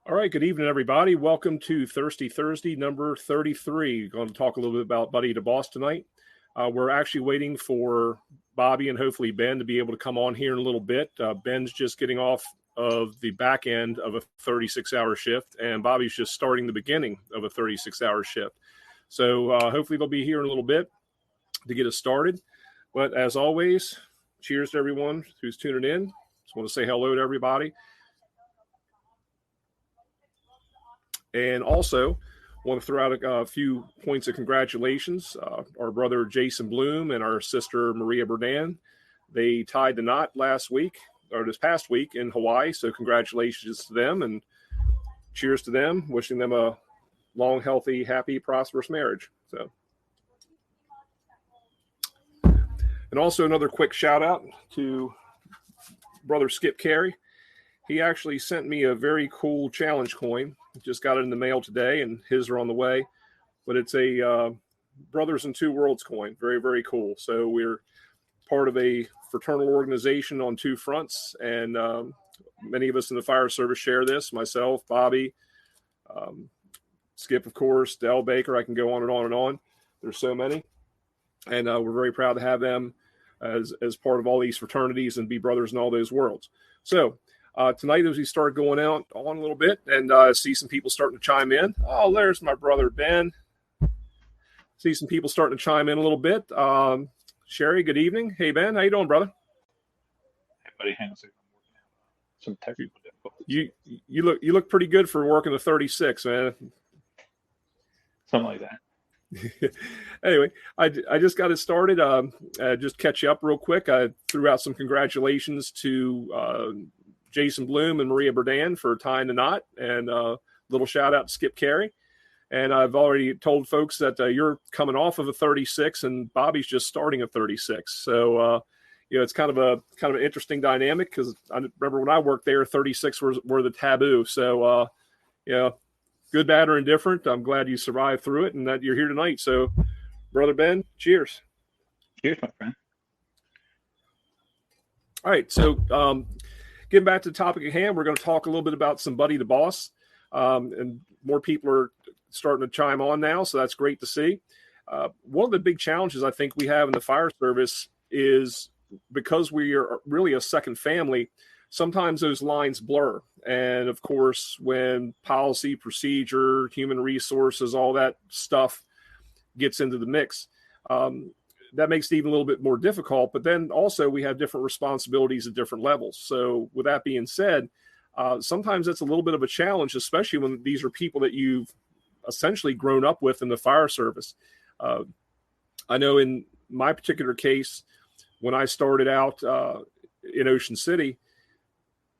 All right, good evening, everybody. Welcome to Thirsty Thursday, number 33. Going to talk a little bit about Buddy DeBoss tonight. We're actually waiting for Bobby and hopefully Ben to be able to come on here in a little bit. Ben's just getting off of the back end of a 36-hour shift, and Bobby's just starting the beginning of a 36-hour shift. So hopefully they'll be here in a little bit to get us started. But as always, cheers to everyone who's tuning in. Just want to say hello to everybody. And also want to throw out a few points of congratulations. Our brother Jason Bloom and our sister Maria Berdan, they tied the knot this past week in Hawaii. So congratulations to them and cheers to them. Wishing them a long, healthy, happy, prosperous marriage. So, and also another quick shout out to brother Skip Carey. He actually sent me a very cool challenge coin. Just got it in the mail today, and his are on the way. But it's a Brothers in Two Worlds coin. Very, very cool. So we're part of a fraternal organization on two fronts, and many of us in the fire service share this. Myself, Bobby, Skip, of course, Del Baker. I can go on and on and on. There's so many. And we're very proud to have them as part of all these fraternities and be brothers in all those worlds. So tonight, as we start going out on a little bit and see some people starting to chime in. Oh, there's my brother, Ben. See some people starting to chime in a little bit. Sherry, good evening. Hey, Ben, how you doing, brother? Hey, buddy, hang on a second. I'm working out some technical difficulties. You look pretty good for working the 36, man. Something like that. Anyway, I just got it started. Just catch you up real quick. I threw out some congratulations to Jason Bloom and Maria Berdan for tying the knot, and a little shout out to Skip Carey. And I've already told folks that you're coming off of a 36 and Bobby's just starting a 36. So, it's kind of an interesting dynamic because I remember when I worked there, 36 were the taboo. So, good, bad, or indifferent. I'm glad you survived through it and that you're here tonight. So, brother Ben, cheers. Cheers, my friend. All right. So, getting back to the topic at hand, we're going to talk a little bit about some Buddy DeBoss, and more people are starting to chime on now, so that's great to see. One of the big challenges I think we have in the fire service is because we are really a second family, sometimes those lines blur. And of course, when policy, procedure, human resources, all that stuff gets into the mix, that makes it even a little bit more difficult. But then also we have different responsibilities at different levels. So with that being said, sometimes it's a little bit of a challenge, especially when these are people that you've essentially grown up with in the fire service. I know in my particular case, when I started out in Ocean City,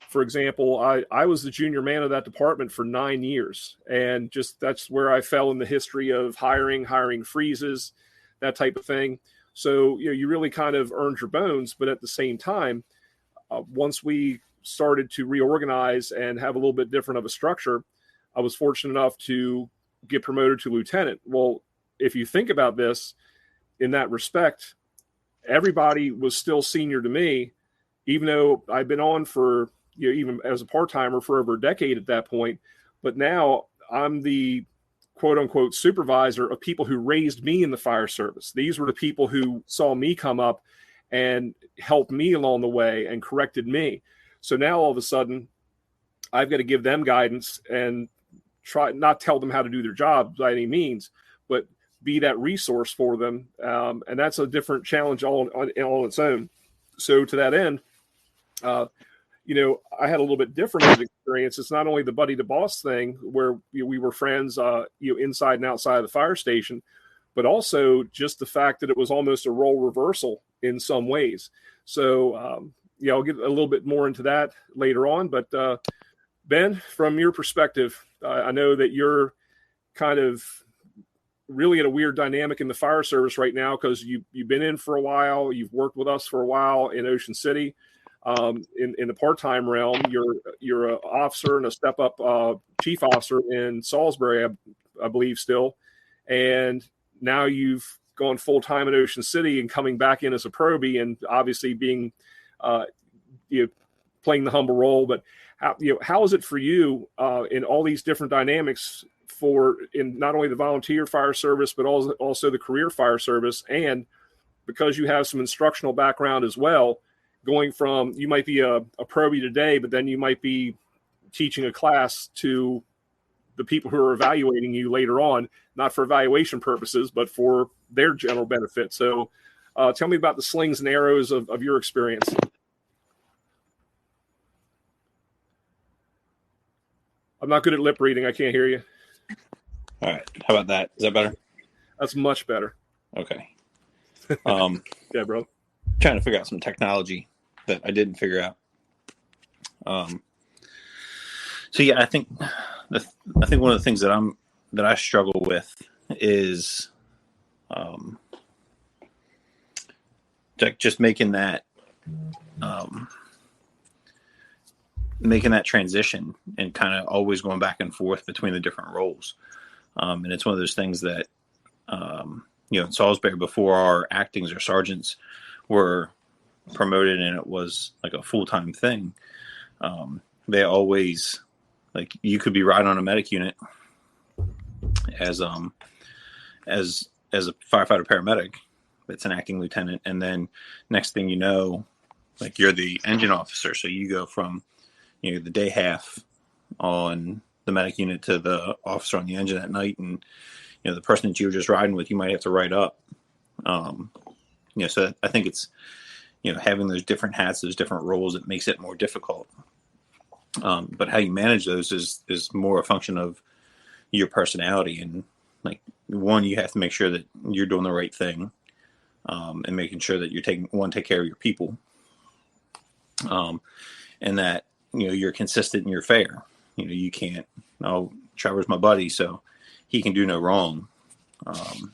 for example, I was the junior man of that department for 9 years. And just that's where I fell in the history of hiring freezes, that type of thing. So, you really kind of earned your bones. But at the same time, once we started to reorganize and have a little bit different of a structure, I was fortunate enough to get promoted to lieutenant. Well, if you think about this in that respect, everybody was still senior to me, even though I've been on for, even as a part-timer for over a decade at that point. But now I'm the quote unquote supervisor of people who raised me in the fire service. These were the people who saw me come up and helped me along the way and corrected me. So now all of a sudden I've got to give them guidance and try not tell them how to do their job by any means, but be that resource for them. And that's a different challenge all on its own. So to that end, I had a little bit different of experience. It's not only the Buddy DeBoss thing where we were friends, inside and outside of the fire station, but also just the fact that it was almost a role reversal in some ways. So, I'll get a little bit more into that later on. But Ben, from your perspective, I know that you're kind of really at a weird dynamic in the fire service right now because you've been in for a while. You've worked with us for a while in Ocean City. In the part-time realm, you're an officer and a step-up chief officer in Salisbury, I believe still. And now you've gone full-time in Ocean City and coming back in as a probie and obviously being playing the humble role, but how is it for you in all these different dynamics in not only the volunteer fire service, but also the career fire service, and because you have some instructional background as well, going from, you might be a probie today, but then you might be teaching a class to the people who are evaluating you later on, not for evaluation purposes, but for their general benefit. So tell me about the slings and arrows of your experience. I'm not good at lip reading. I can't hear you. All right. How about that? Is that better? That's much better. Okay. Yeah, bro. Trying to figure out some technology that I didn't figure out. So yeah, I think one of the things that I struggle with is just making that transition and kind of always going back and forth between the different roles. And it's one of those things that, in Salisbury, before our actings or sergeants were promoted and it was like a full-time thing, they always, like, you could be riding on a medic unit as a firefighter paramedic. It's an acting lieutenant. And then next thing you know, like, you're the engine officer. So you go from, the day half on the medic unit to the officer on the engine at night. And, the person that you were just riding with, you might have to write up. So I think it's, having those different hats, those different roles, it makes it more difficult. But how you manage those is more a function of your personality. And, like, one, you have to make sure that you're doing the right thing, and making sure that you're take care of your people. And that, you're consistent and you're fair. You can't, Trevor's my buddy, so he can do no wrong.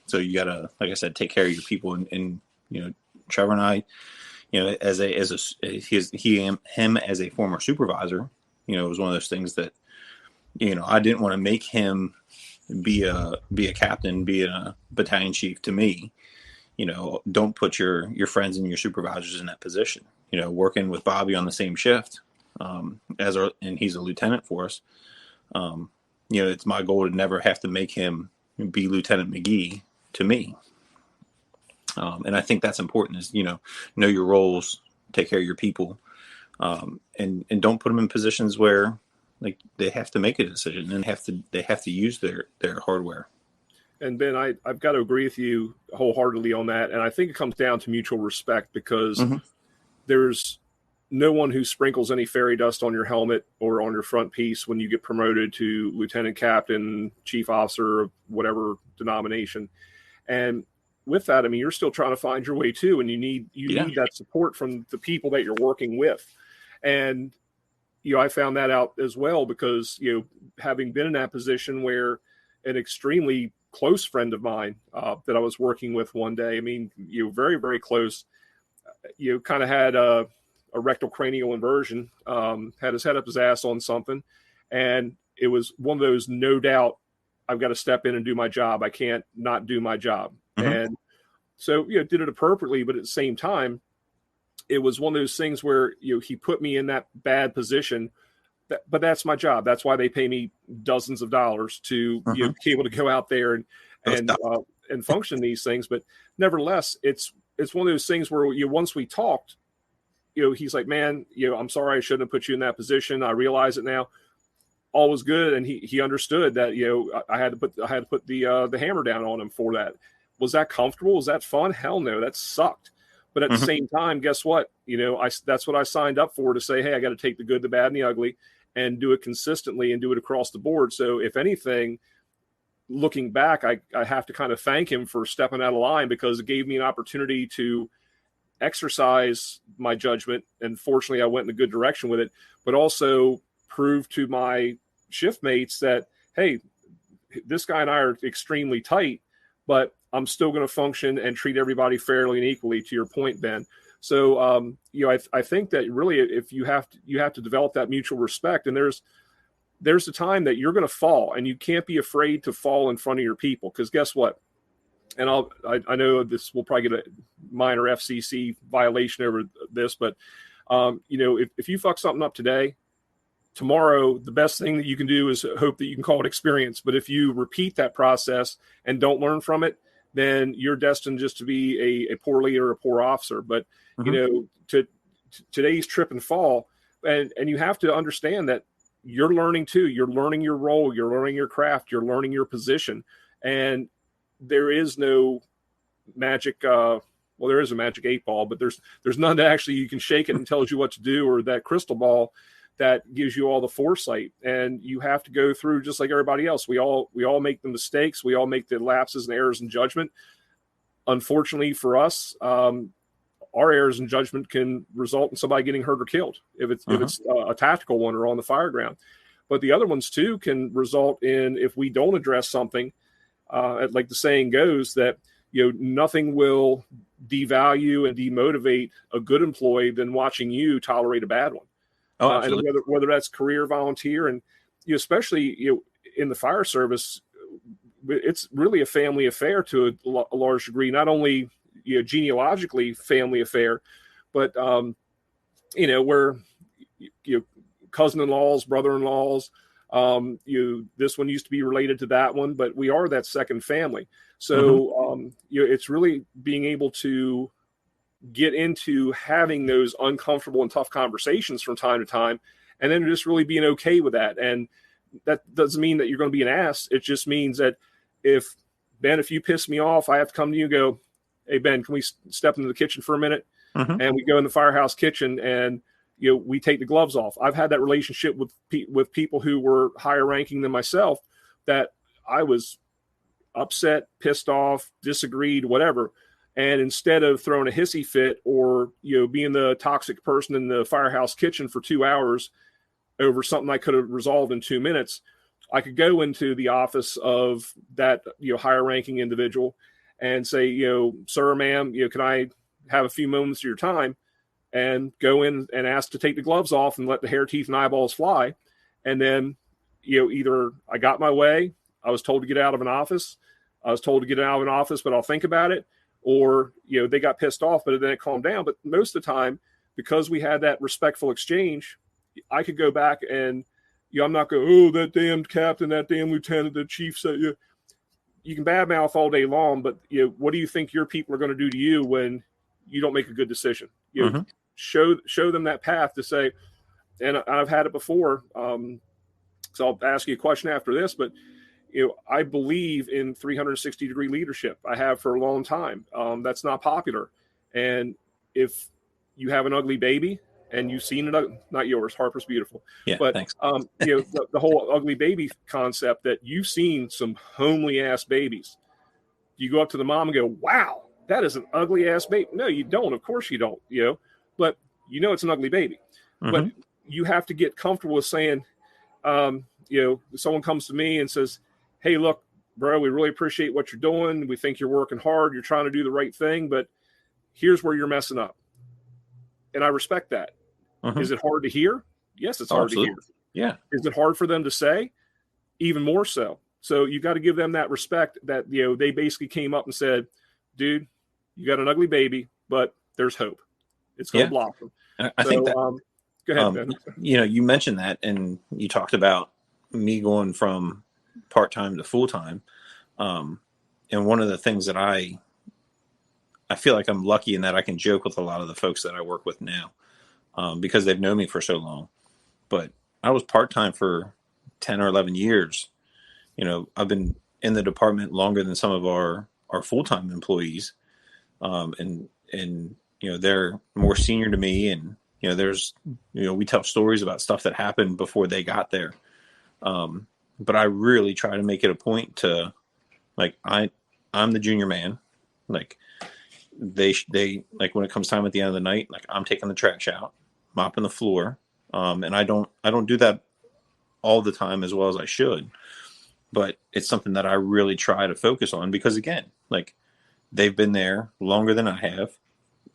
So you gotta, like I said, take care of your people. And Trevor and I, him as a former supervisor, it was one of those things that, I didn't want to make him be a captain, be a battalion chief to me. Don't put your friends and your supervisors in that position. Working with Bobby on the same shift, and he's a lieutenant for us. It's my goal to never have to make him be Lieutenant McGee to me. And I think that's important, is, know your roles, take care of your people, and don't put them in positions where, like, they have to make a decision and they have to use their hardware. And Ben, I've got to agree with you wholeheartedly on that. And I think it comes down to mutual respect, because there's no one who sprinkles any fairy dust on your helmet or on your front piece when you get promoted to lieutenant captain, chief officer of whatever denomination. And with that, I mean, you're still trying to find your way too. And you need that support from the people that you're working with. And, I found that out as well, because, having been in that position where an extremely close friend of mine that I was working with one day, I mean, very, very close, kind of had a rectal cranial inversion, had his head up his ass on something. And it was one of those, no doubt, I've got to step in and do my job. I can't not do my job. And so, did it appropriately, but at the same time, it was one of those things where, he put me in that bad position, but that's my job. That's why they pay me dozens of dollars to be able to go out there and function these things. But nevertheless, it's one of those things where once we talked, he's like, man, I'm sorry, I shouldn't have put you in that position. I realize it now. All was good. And he understood that, I had to put the hammer down on him for that. Was that comfortable? Was that fun? Hell no, that sucked. But at the same time, guess what? That's what I signed up for, to say, hey, I got to take the good, the bad, and the ugly, and do it consistently and do it across the board. So if anything, looking back, I have to kind of thank him for stepping out of line, because it gave me an opportunity to exercise my judgment. And fortunately, I went in a good direction with it, but also prove to my shift mates that, hey, this guy and I are extremely tight, but I'm still going to function and treat everybody fairly and equally, to your point, Ben. So, I think that really, if you have to develop that mutual respect, and there's a time that you're going to fall, and you can't be afraid to fall in front of your people, because guess what? And I know this will probably get a minor FCC violation over this, but If you fuck something up today, tomorrow, the best thing that you can do is hope that you can call it experience. But if you repeat that process and don't learn from it, then you're destined just to be a poor leader, a poor officer. But, to today's trip and fall, and you have to understand that you're learning too. You're learning your role. You're learning your craft. You're learning your position. And there is no magic. There is a magic 8-ball, but there's none that actually you can shake it and tells you what to do, or that crystal ball that gives you all the foresight. And you have to go through just like everybody else. We all make the mistakes. We all make the lapses and errors in judgment. Unfortunately for us, our errors in judgment can result in somebody getting hurt or killed if it's a tactical one or on the fire ground. But the other ones too can result in, if we don't address something, like the saying goes, that nothing will devalue and demotivate a good employee than watching you tolerate a bad one. And whether that's career, volunteer, and especially in the fire service, it's really a family affair to a large degree. Not only genealogically family affair, but where cousin-in-laws, brother-in-laws, this one used to be related to that one, but we are that second family. So it's really being able to get into having those uncomfortable and tough conversations from time to time, and then just really being okay with that. And that doesn't mean that you're going to be an ass. It just means that if you piss me off, I have to come to you and go, hey, Ben, can we step into the kitchen for a minute? And we go in the firehouse kitchen and, we take the gloves off. I've had that relationship with people who were higher ranking than myself, that I was upset, pissed off, disagreed, whatever. And instead of throwing a hissy fit or, being the toxic person in the firehouse kitchen for 2 hours over something I could have resolved in 2 minutes, I could go into the office of that, higher ranking individual and say, sir, ma'am, can I have a few moments of your time? And go in and ask to take the gloves off and let the hair, teeth, and eyeballs fly. And then, either I got my way, I was told to get out of an office, but I'll think about it. Or, they got pissed off, but then it calmed down. But most of the time, because we had that respectful exchange, I could go back and, I'm not going, oh, that damn captain, that damn lieutenant, the chief said, you can badmouth all day long, but what do you think your people are going to do to you when you don't make a good decision? Show them that path to say, and I've had it before. So I'll ask you a question after this, but I believe in 360-degree leadership. I have for a long time. That's not popular. And if you have an ugly baby and you've seen it, not yours, Harper's beautiful. Yeah, but thanks. The whole ugly baby concept, that you've seen some homely ass babies. You go up to the mom and go, wow, that is an ugly ass baby. No, you don't. Of course you don't, but it's an ugly baby. But you have to get comfortable with saying, someone comes to me and says, hey, look, bro, we really appreciate what you're doing. We think you're working hard. You're trying to do the right thing, but here's where you're messing up. And I respect that. Is it hard to hear? Yes, it's hard to hear. Yeah. Is it hard for them to say? Even more so. So you got to give them that respect that, they basically came up and said, dude, you got an ugly baby, but there's hope. It's going to blossom. I think that, go ahead, Ben. You mentioned that, and you talked about me going from part-time to full-time. And one of the things that I feel like I'm lucky in that I can joke with a lot of the folks that I work with now, because they've known me for so long. But I was part-time for 10 or 11 years. I've been in the department longer than some of our full-time employees. And they're more senior to me, and, we tell stories about stuff that happened before they got there. But I really try to make it a point to, like, I'm the junior man. Like, they like, when it comes time at the end of the night, like, I'm taking the trash out, mopping the floor. And I don't do that all the time as well as I should, but it's something that I really try to focus on, because, again, like, they've been there longer than I have.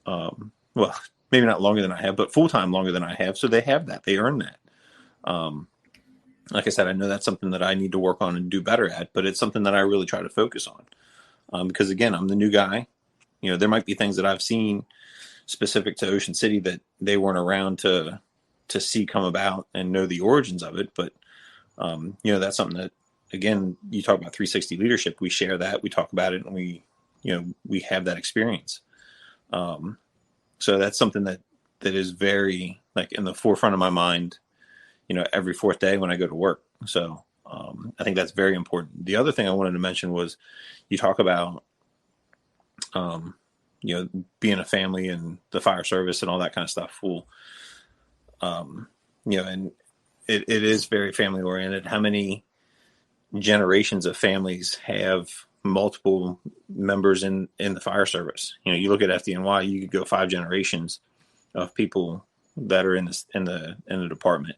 Well, maybe not longer than I have, but full-time longer than I have. So they have that. They earn that. Like I said, I know that's something that I need to work on and do better at, but it's something that I really try to focus on. Because, again, I'm the new guy. There might be things that I've seen specific to Ocean City that they weren't around to see come about and know the origins of it. But that's something that, again, you talk about 360 leadership. We share that, we talk about it, and we have that experience. So that's something that is very like in the forefront of my mind, every fourth day when I go to work. So I think that's very important. The other thing I wanted to mention was you talk about, being a family and the fire service and all that kind of stuff. Well, and it is very family oriented. How many generations of families have multiple members in the fire service? You look at FDNY, you could go 5 generations of people that are in the department,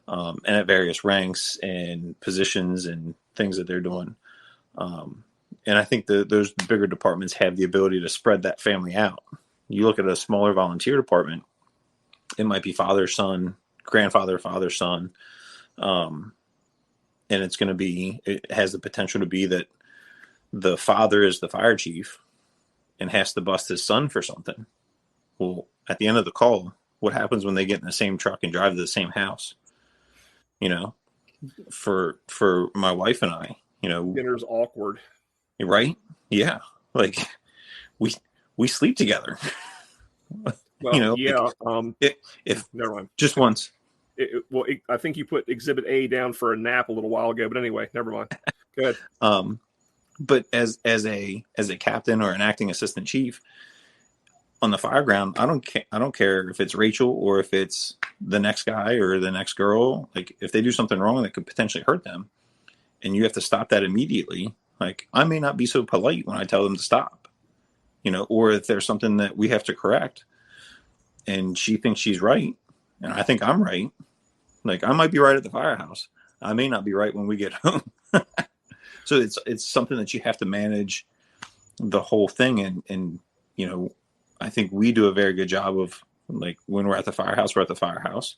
and at various ranks and positions and things that they're doing. And I think those bigger departments have the ability to spread that family out. You look at a smaller volunteer department, it might be father, son, grandfather, father, son. And it has the potential to be that the father is the fire chief and has to bust his son for something. Well, at the end of the call, what happens when they get in the same truck and drive to the same house? For my wife and I, dinner's awkward. Right? Yeah. Like we sleep together. Well, yeah. If never mind. Just once. I think you put Exhibit A down for a nap a little while ago, but anyway, never mind. Good. But as a captain or an acting assistant chief on the fire ground, I don't care if it's Rachel or if it's the next guy or the next girl. Like if they do something wrong that could potentially hurt them, and you have to stop that immediately. Like I may not be so polite when I tell them to stop, or if there's something that we have to correct, and she thinks she's right, and I think I'm right. Like I might be right at the firehouse. I may not be right when we get home. So it's something that you have to manage the whole thing. And I think we do a very good job of like when we're at the firehouse, we're at the firehouse,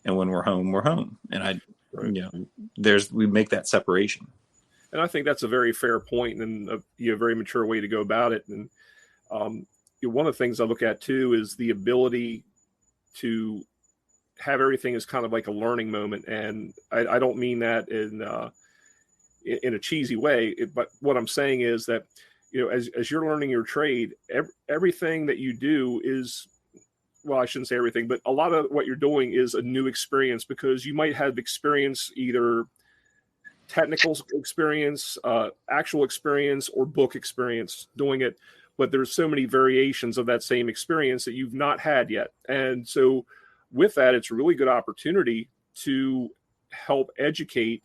and when we're home, we're home. And we make that separation. And I think that's a very fair point and a very mature way to go about it. And one of the things I look at too is the ability to have everything as kind of like a learning moment. And I don't mean that in a cheesy way, but what I'm saying is that, as you're learning your trade, everything that you do is, well, I shouldn't say everything, but a lot of what you're doing is a new experience because you might have experience, either technical experience, actual experience, or book experience doing it. But there's so many variations of that same experience that you've not had yet. And so with that, it's a really good opportunity to help educate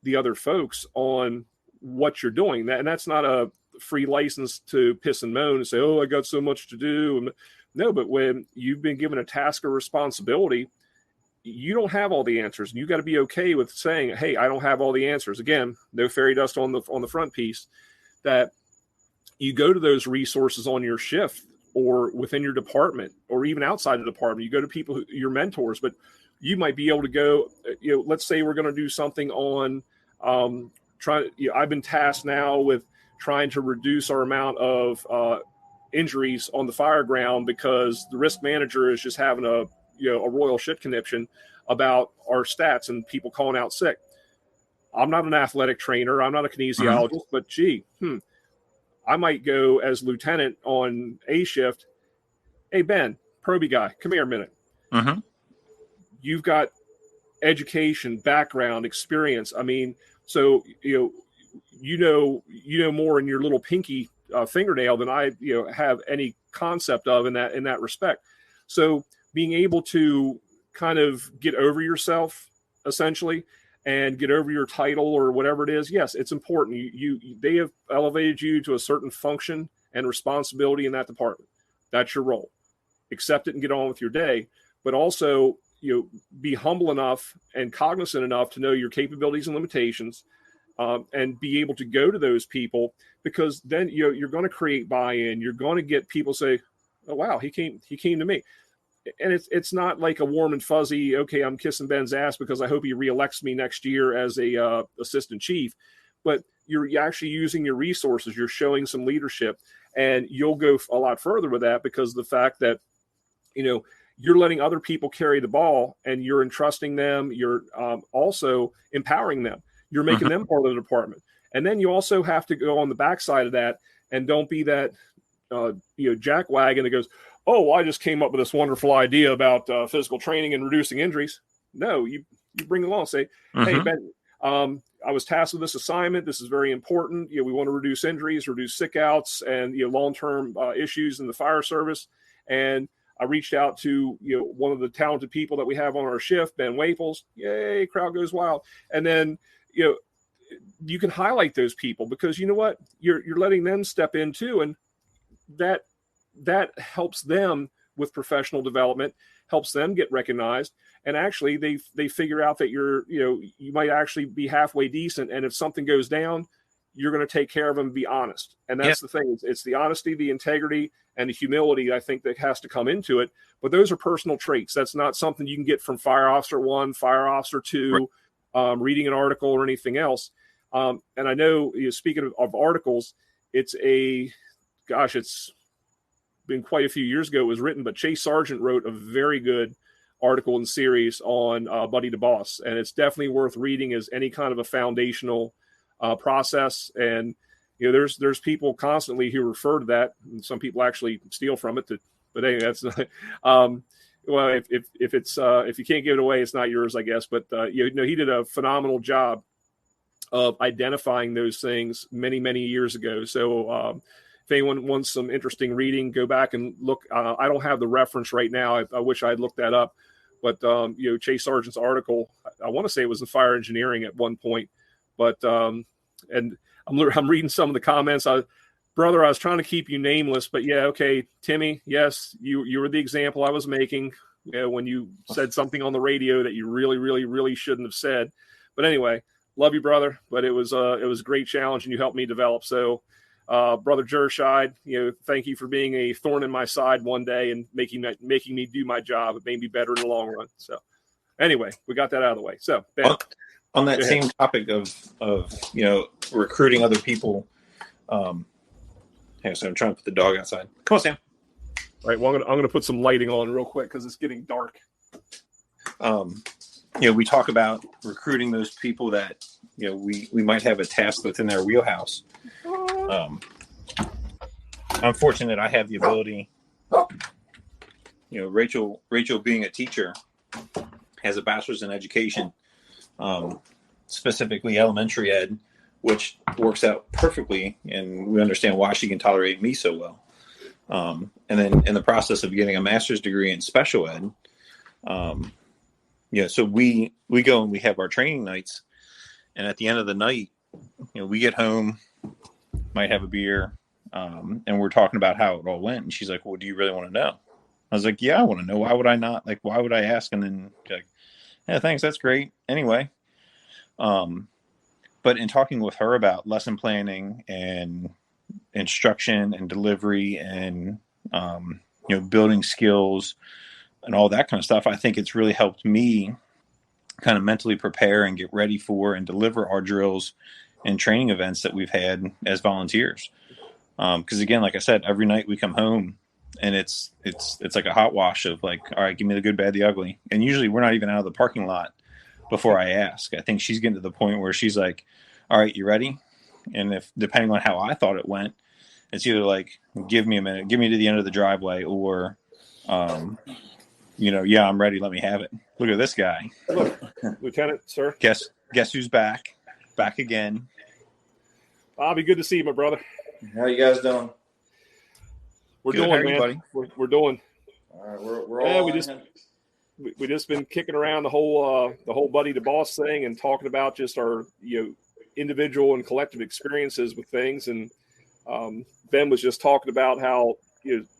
the other folks on what you're doing. And that's not a free license to piss and moan and say, oh, I got so much to do. No, but when you've been given a task or responsibility, you don't have all the answers. And you got to be okay with saying, hey, I don't have all the answers. Again, no fairy dust on the front piece. That you go to those resources on your shift or within your department or even outside the department. You go to people, your mentors, but you might be able to go, let's say we're going to do something on I've been tasked now with trying to reduce our amount of injuries on the fire ground because the risk manager is just having a royal shit conniption about our stats and people calling out sick. I'm not an athletic trainer. I'm not a kinesiologist, but I might go as lieutenant on A shift. Hey, Ben, Proby guy, come here a minute. You've got education, background, experience. I mean, so, you know more in your little pinky fingernail than I, have any concept of in that respect. So being able to kind of get over yourself essentially and get over your title or whatever it is. Yes, it's important. They have elevated you to a certain function and responsibility in that department. That's your role. Accept it and get on with your day, but also, be humble enough and cognizant enough to know your capabilities and limitations, and be able to go to those people, because then you're going to create buy-in. You're going to get people say, "Oh wow, he came to me," and it's not like a warm and fuzzy. Okay, I'm kissing Ben's ass because I hope he reelects me next year as a assistant chief. But you're actually using your resources. You're showing some leadership, and you'll go a lot further with that because of the fact that you're letting other people carry the ball, and you're entrusting them. You're also empowering them. You're making them part of the department. And then you also have to go on the backside of that and don't be that, jackwagon that goes, oh, I just came up with this wonderful idea about physical training and reducing injuries. No, you bring it along and say, hey, Ben, I was tasked with this assignment. This is very important. We want to reduce injuries, reduce sick outs, and long-term issues in the fire service. And I reached out to one of the talented people that we have on our shift, Ben Waples. Yay, crowd goes wild. And then you can highlight those people, because you know what, you're letting them step in too, and that helps them with professional development, helps them get recognized, and actually they figure out that you might actually be halfway decent, and if something goes down, you're going to take care of them and be honest. And that's the thing. It's the honesty, the integrity, and the humility, I think, that has to come into it. But those are personal traits. That's not something you can get from Fire Officer 1, Fire Officer 2, reading an article or anything else. And I know, speaking of articles, it's been quite a few years ago it was written, but Chase Sargent wrote a very good article and series on Buddy the Boss. And it's definitely worth reading as any kind of a foundational process. And there's people constantly who refer to that, and some people actually steal from it. But anyway, that's not, well, if you can't give it away, it's not yours, I guess. But he did a phenomenal job of identifying those things many years ago. So if anyone wants some interesting reading, go back and look. I don't have the reference right now. I wish I had looked that up. But Chase Sargent's article, I want to say it was in Fire Engineering at one point. But and I'm reading some of the comments. Brother, I was trying to keep you nameless, but yeah, okay, Timmy, yes, you were the example I was making when you said something on the radio that you really shouldn't have said. But anyway, love you, brother. But it was a great challenge, and you helped me develop. So, Brother Jershide, thank you for being a thorn in my side one day and making me do my job. It made me better in the long run. So, anyway, we got that out of the way. So, Ben, on that same topic of recruiting other people. So I'm trying to put the dog outside. Come on, Sam. All right. Well, I'm going to put some lighting on real quick because it's getting dark. We talk about recruiting those people that we might have a task within their wheelhouse. I'm fortunate I have the ability. Rachel being a teacher, has a bachelor's in education, specifically elementary ed, which works out perfectly, and we understand why she can tolerate me so well. And then in the process of getting a master's degree in special ed, so we go and we have our training nights, and at the end of the night, we get home, might have a beer, and we're talking about how it all went. And she's like, well, do you really want to know? I was like, yeah, I want to know. Why would I not? Like, why would I ask? And then like, yeah, thanks. That's great. Anyway. But in talking with her about lesson planning and instruction and delivery and, building skills and all that kind of stuff, I think it's really helped me kind of mentally prepare and get ready for and deliver our drills and training events that we've had as volunteers. Because again, like I said, every night we come home and it's like a hot wash of like, all right, give me the good, bad, the ugly. And usually we're not even out of the parking lot before I ask. I think she's getting to the point where she's like, all right, you ready? And if, depending on how I thought it went, it's either like, give me a minute, give me to the end of the driveway, or, yeah, I'm ready. Let me have it. Look at this guy. Look, Lieutenant, sir. Guess who's back? Back again. Bobby, good to see you, my brother. How you guys doing? We're Good. doing, man. Buddy? We're doing. All right, we're all. We just been kicking around the whole Buddy the Boss thing and talking about just our individual and collective experiences with things. And Ben was just talking about how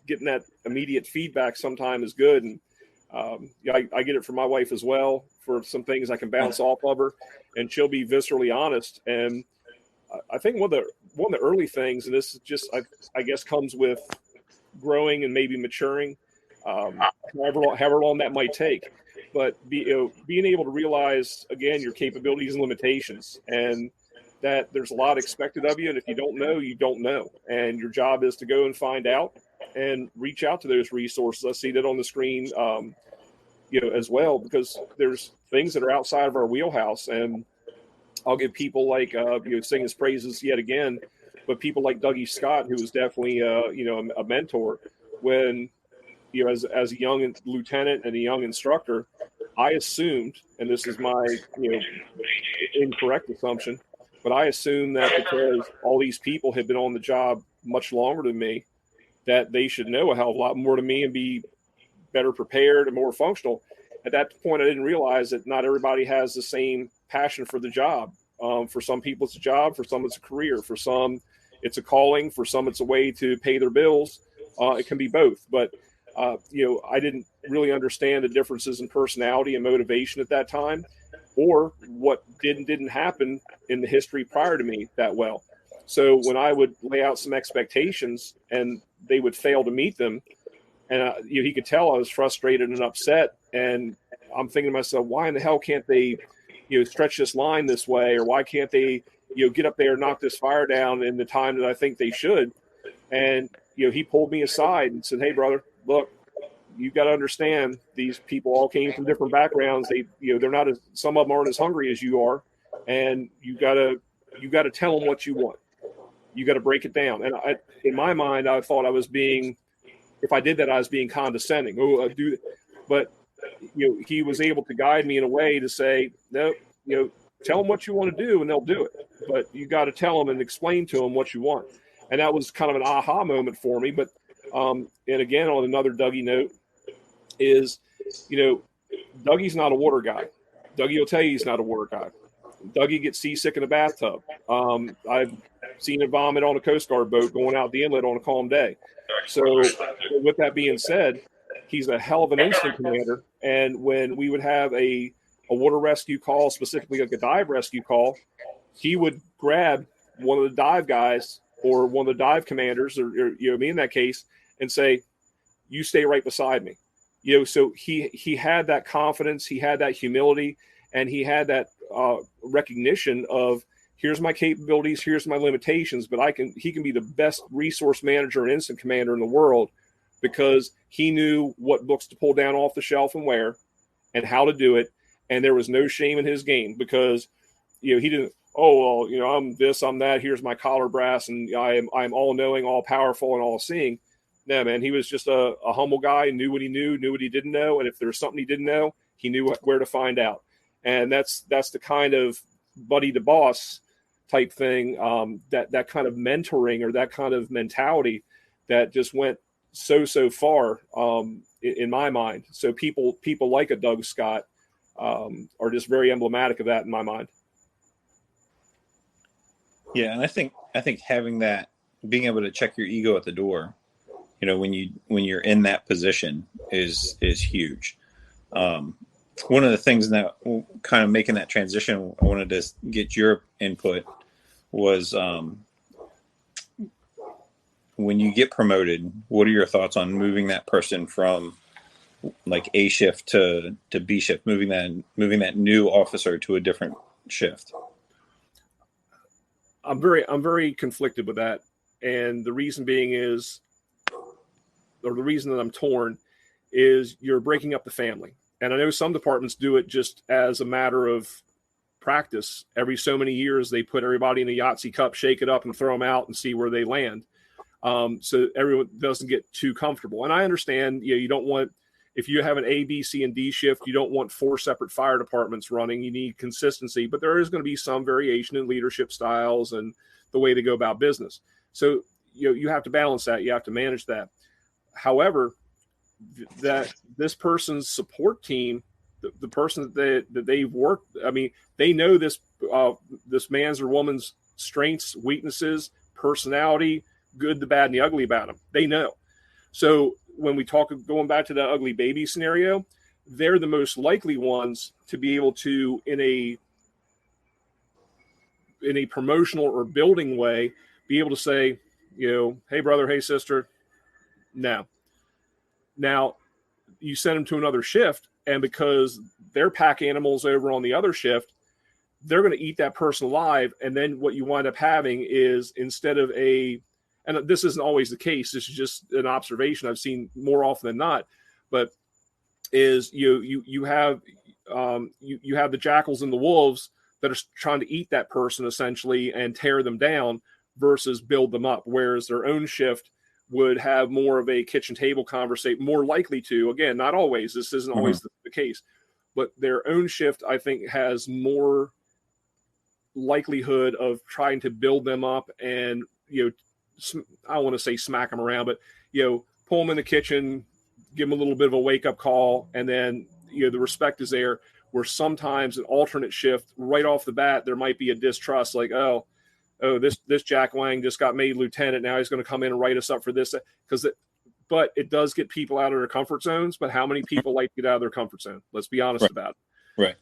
getting that immediate feedback sometimes is good. And I get it from my wife as well for some things I can bounce off of her, and she'll be viscerally honest. And I think one of the early things, and this is just I guess comes with growing and maybe maturing. However long that might take, but being able to realize again your capabilities and limitations, and that there's a lot expected of you, and if you don't know, you don't know, and your job is to go and find out and reach out to those resources. I see that on the screen, as well, because there's things that are outside of our wheelhouse. And I'll give people like, sing his praises yet again, but people like Dougie Scott, who was definitely, a mentor when, as a young lieutenant and a young instructor, I assumed, and this is my, incorrect assumption, but I assumed that because all these people had been on the job much longer than me, that they should know a hell of a lot more than me and be better prepared and more functional. At that point, I didn't realize that not everybody has the same passion for the job. For some people, it's a job. For some, it's a career. For some, it's a calling. For some, it's a way to pay their bills. It can be both. But, I didn't really understand the differences in personality and motivation at that time, or what didn't happen in the history prior to me that well. So when I would lay out some expectations and they would fail to meet them, and he could tell I was frustrated and upset. And I'm thinking to myself, why in the hell can't they, stretch this line this way? Or why can't they, get up there and knock this fire down in the time that I think they should? And, he pulled me aside and said, hey, brother, look, you got to understand these people all came from different backgrounds. They, they're not as, some of them aren't as hungry as you are. And you got to tell them what you want. You got to break it down. And in my mind, I thought I was being, if I did that, I was being condescending. But he was able to guide me in a way to say, no, tell them what you want to do and they'll do it. But you got to tell them and explain to them what you want. And that was kind of an aha moment for me. But, and again, on another Dougie note is, Dougie's not a water guy. Dougie will tell you he's not a water guy. Dougie gets seasick in a bathtub. I've seen him vomit on a Coast Guard boat going out the inlet on a calm day. So with that being said, he's a hell of an incident commander. And when we would have a water rescue call, specifically like a dive rescue call, he would grab one of the dive guys or one of the dive commanders, or me in that case, and say, you stay right beside me. So he had that confidence, he had that humility, and he had that recognition of, here's my capabilities, here's my limitations, but he can be the best resource manager and incident commander in the world, because he knew what books to pull down off the shelf and where and how to do it. And there was no shame in his game, because, he didn't, I'm this, I'm that, here's my collar brass, and I'm all knowing, all powerful, and all seeing. No, man, he was just a humble guy, knew what he knew what he didn't know. And if there was something he didn't know, he knew where to find out. And that's the kind of buddy to boss type thing, that kind of mentoring or that kind of mentality that just went so far in my mind. So people like a Doug Scott are just very emblematic of that in my mind. Yeah, and I think having that, being able to check your ego at the door, when you're in that position is huge. One of the things that kind of making that transition, I wanted to get your input was, when you get promoted, what are your thoughts on moving that person from like A shift to B shift, moving that new officer to a different shift? I'm very conflicted with that. And the reason being is, or the reason that I'm torn is, you're breaking up the family. And I know some departments do it just as a matter of practice. Every so many years, they put everybody in a Yahtzee cup, shake it up, and throw them out and see where they land. So everyone doesn't get too comfortable. And I understand, you don't want, if you have an A, B, C, and D shift, you don't want 4 separate fire departments running. You need consistency, but there is going to be some variation in leadership styles and the way they go about business. So, you have to balance that. You have to manage that. However, that this person's support team, the person that they've worked, I mean, they know this man's or woman's strengths, weaknesses, personality, good, the bad, and the ugly about them. They know. So when we talk, going back to the ugly baby scenario, they're the most likely ones to be able to, in a promotional or building way, be able to say, hey, brother, hey, sister, no. Now, you send them to another shift, and because they're pack animals over on the other shift, they're going to eat that person alive. And then what you wind up having is, instead of and and this isn't always the case, this is just an observation I've seen more often than not, but is you have you have the jackals and the wolves that are trying to eat that person essentially and tear them down versus build them up, whereas their own shift would have more of a kitchen table conversation, more likely to, again, not always, this isn't always the case, but their own shift, I think, has more likelihood of trying to build them up and, I don't want to say smack them around, but, pull them in the kitchen, give them a little bit of a wake-up call, and then, the respect is there, where sometimes an alternate shift, right off the bat, there might be a distrust, like, oh, this Jack Wang just got made lieutenant. Now he's going to come in and write us up for this. But it does get people out of their comfort zones. But how many people like to get out of their comfort zone? Let's be honest about it. Right.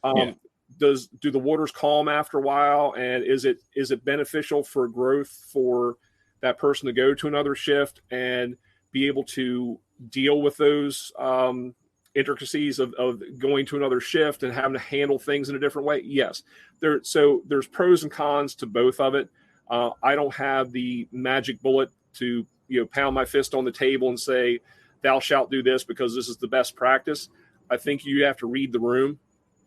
Do the waters calm after a while? And is it beneficial for growth for that person to go to another shift and be able to deal with those intricacies of going to another shift and having to handle things in a different way? Yes. There's pros and cons to both of it. I don't have the magic bullet to pound my fist on the table and say, thou shalt do this because this is the best practice. I think you have to read the room,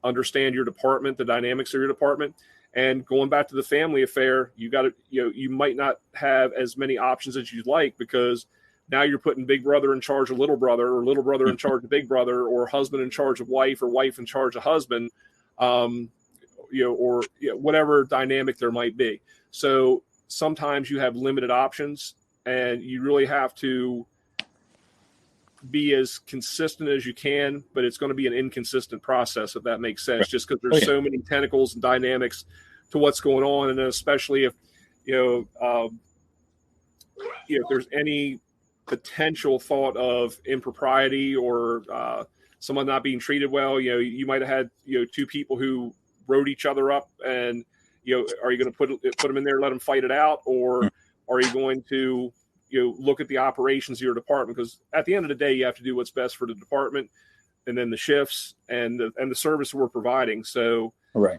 understand your department, the dynamics of your department. And going back to the family affair, you got to, you might not have as many options as you'd like, because now you're putting big brother in charge of little brother, or little brother in charge of big brother, or husband in charge of wife, or wife in charge of husband, or whatever dynamic there might be. So sometimes you have limited options, and you really have to be as consistent as you can, but it's going to be an inconsistent process, if that makes sense, just because there's so many tentacles and dynamics to what's going on. And especially if, if there's any potential thought of impropriety or someone not being treated well, you might have had, two people who wrote each other up, and, are you going to put them in there, let them fight it out? Or are you going to, look at the operations of your department? Because at the end of the day, you have to do what's best for the department, and then the shifts and the service we're providing. So, right.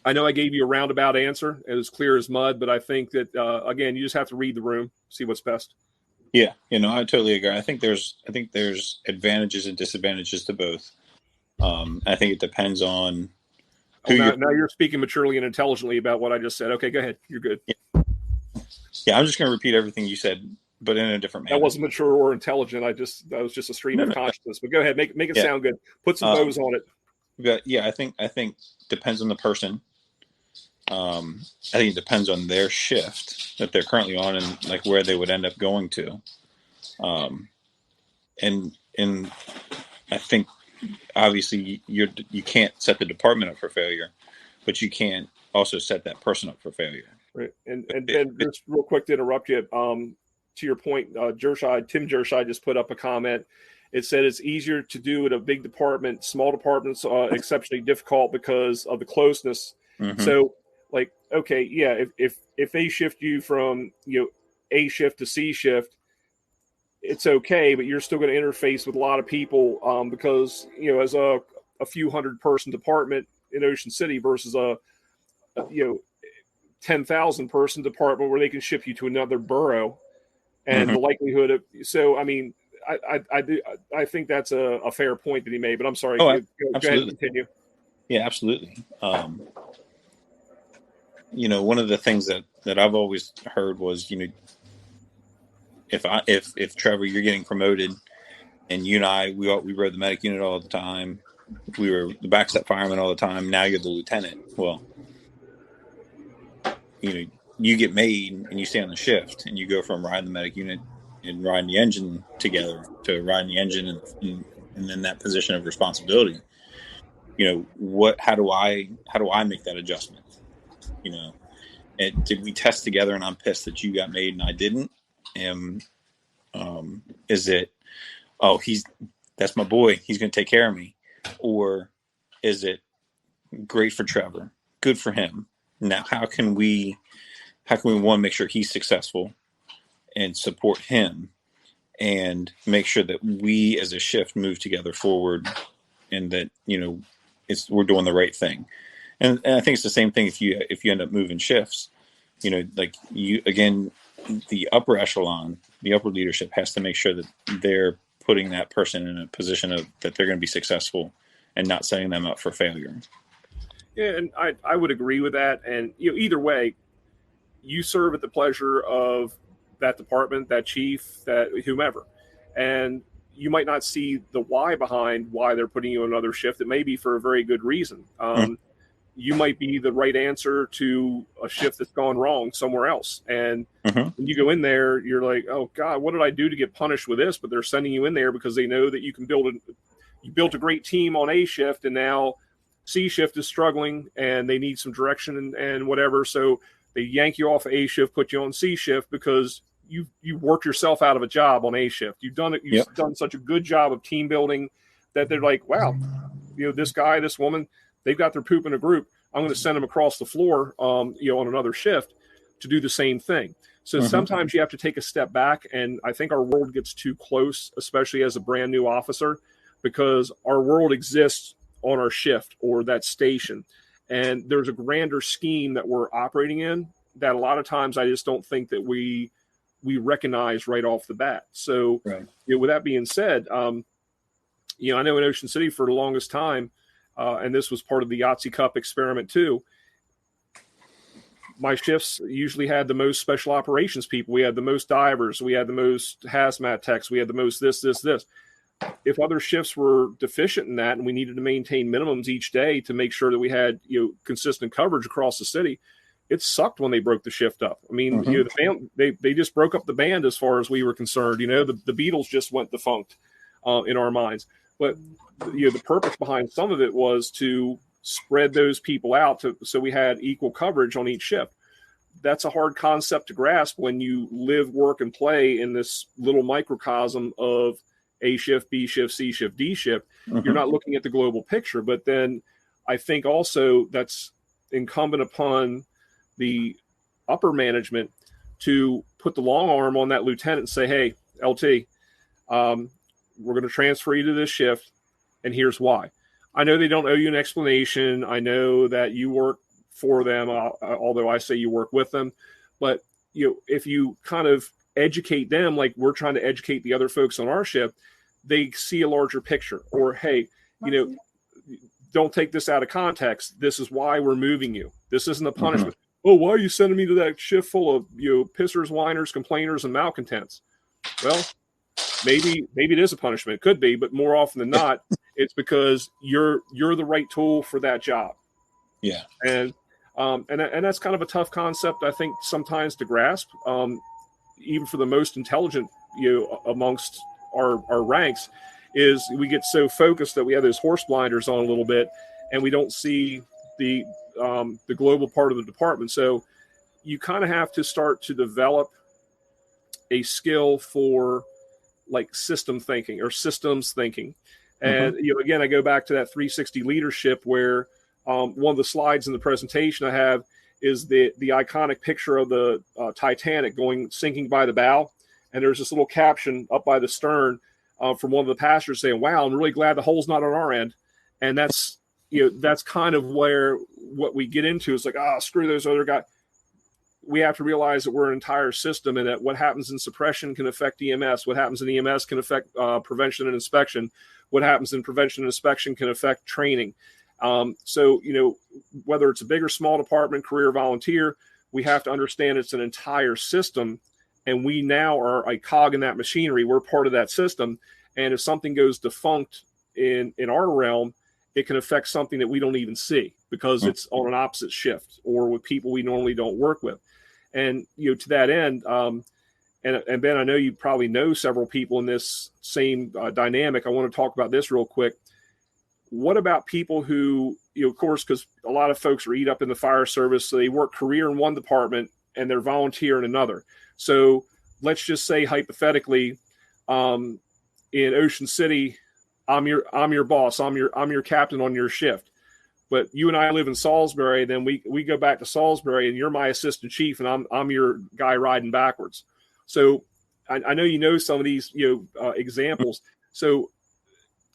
I know I gave you a roundabout answer. It was clear as mud, but I think that, again, you just have to read the room, see what's best. Yeah. I totally agree. I think there's advantages and disadvantages to both. I think it depends on who now you're speaking maturely and intelligently about what I just said. Okay, go ahead. You're good. Yeah, I'm just going to repeat everything you said, but in a different manner. That wasn't mature or intelligent. That was just a stream of consciousness. But go ahead, make it sound good. Put some bows on it. But yeah, I think depends on the person. I think it depends on their shift that they're currently on, and like where they would end up going to. And I think obviously you can't set the department up for failure, but you can also set that person up for failure. Right. And just real quick to interrupt you, to your point, Tim Jershai just put up a comment. It said it's easier to do at a big department. Small departments are exceptionally difficult because of the closeness. Mm-hmm. So, like, okay, yeah, if they shift you from A shift to C shift, it's okay, but you're still going to interface with a lot of people because as a few hundred person department in Ocean City versus a 10,000 person department where they can ship you to another borough, and the likelihood of I think that's a fair point that he made, but I'm sorry. Go ahead and continue. Yeah, absolutely. One of the things that I've always heard was, if Trevor, you're getting promoted, and you and I, we rode the medic unit all the time. We were the backstep fireman all the time. Now you're the lieutenant. Well, you get made and you stay on the shift, and you go from riding the medic unit and riding the engine together to riding the engine and then that position of responsibility. How do I make that adjustment? Did we test together and I'm pissed that you got made and I didn't? Is it, that's my boy, he's going to take care of me? Or is it great for Trevor, good for him? Now, how can we one, make sure he's successful and support him, and make sure that we as a shift move together forward, and that, we're doing the right thing. And I think it's the same thing if you end up moving shifts, like you, again, the upper echelon, the upper leadership has to make sure that they're putting that person in a position of that they're going to be successful and not setting them up for failure. Yeah, and I would agree with that. And either way, you serve at the pleasure of that department, that chief, that whomever, and you might not see the why behind why they're putting you on another shift. It may be for a very good reason. You might be the right answer to a shift that's gone wrong somewhere else. And when you go in there, you're like, oh God, what did I do to get punished with this? But they're sending you in there because they know that you can you built a great team on A shift, and now C shift is struggling and they need some direction and whatever. So they yank you off of A shift, put you on C shift because you worked yourself out of a job on A shift. You've done it. You've done such a good job of team building that they're like, wow, this guy, this woman, they've got their poop in a group. I'm going to send them across the floor, on another shift to do the same thing. So sometimes you have to take a step back. And I think our world gets too close, especially as a brand new officer, because our world exists on our shift or that station. And there's a grander scheme that we're operating in that a lot of times I just don't think that we recognize right off the bat. So with that being said, I know in Ocean City for the longest time, and this was part of the Yahtzee Cup experiment too, my shifts usually had the most special operations people. We had the most divers. We had the most hazmat techs. We had the most this. If other shifts were deficient in that and we needed to maintain minimums each day to make sure that we had consistent coverage across the city, it sucked when they broke the shift up. I mean, the band, they just broke up the band as far as we were concerned. The Beatles just went defunct in our minds. But the purpose behind some of it was to spread those people out so we had equal coverage on each shift. That's a hard concept to grasp when you live, work, and play in this little microcosm of A shift, B shift, C shift, D shift. You're not looking at the global picture. But then I think also that's incumbent upon the upper management to put the long arm on that lieutenant and say, hey, LT, we're going to transfer you to this shift, and here's why. I know they don't owe you an explanation. I know that you work for them, although I say you work with them. But if you kind of educate them like we're trying to educate the other folks on our shift, they see a larger picture. Or, hey, don't take this out of context. This is why we're moving you. This isn't a punishment. Oh, why are you sending me to that shift full of pissers, whiners, complainers, and malcontents? Well, maybe it is a punishment. It could be, but more often than not, it's because you're the right tool for that job. Yeah, and that's kind of a tough concept, I think, sometimes to grasp, even for the most intelligent amongst our ranks. Is we get so focused that we have those horse blinders on a little bit, and we don't see the global part of the department. So you kind of have to start to develop a skill for like system thinking or systems thinking. And, again, I go back to that 360 leadership where one of the slides in the presentation I have is the iconic picture of the Titanic sinking by the bow. And there's this little caption up by the stern from one of the passengers saying, wow, I'm really glad the hole's not on our end. And that's kind of where what we get into is like, screw those other guys. We have to realize that we're an entire system, and that what happens in suppression can affect EMS. What happens in EMS can affect prevention and inspection. What happens in prevention and inspection can affect training. So, whether it's a big or small department, career, volunteer, we have to understand it's an entire system, and we now are a cog in that machinery. We're part of that system. And if something goes defunct in our realm, it can affect something that we don't even see because it's on an opposite shift or with people we normally don't work with. And, to that end, and Ben, I know you probably know several people in this same dynamic. I want to talk about this real quick. What about people who, of course, because a lot of folks are eat up in the fire service, so they work career in one department and they're volunteer in another. So let's just say hypothetically, in Ocean City, I'm your boss. I'm your captain on your shift. But you and I live in Salisbury, then we go back to Salisbury, and you're my assistant chief, and I'm your guy riding backwards. So I know some of these examples. So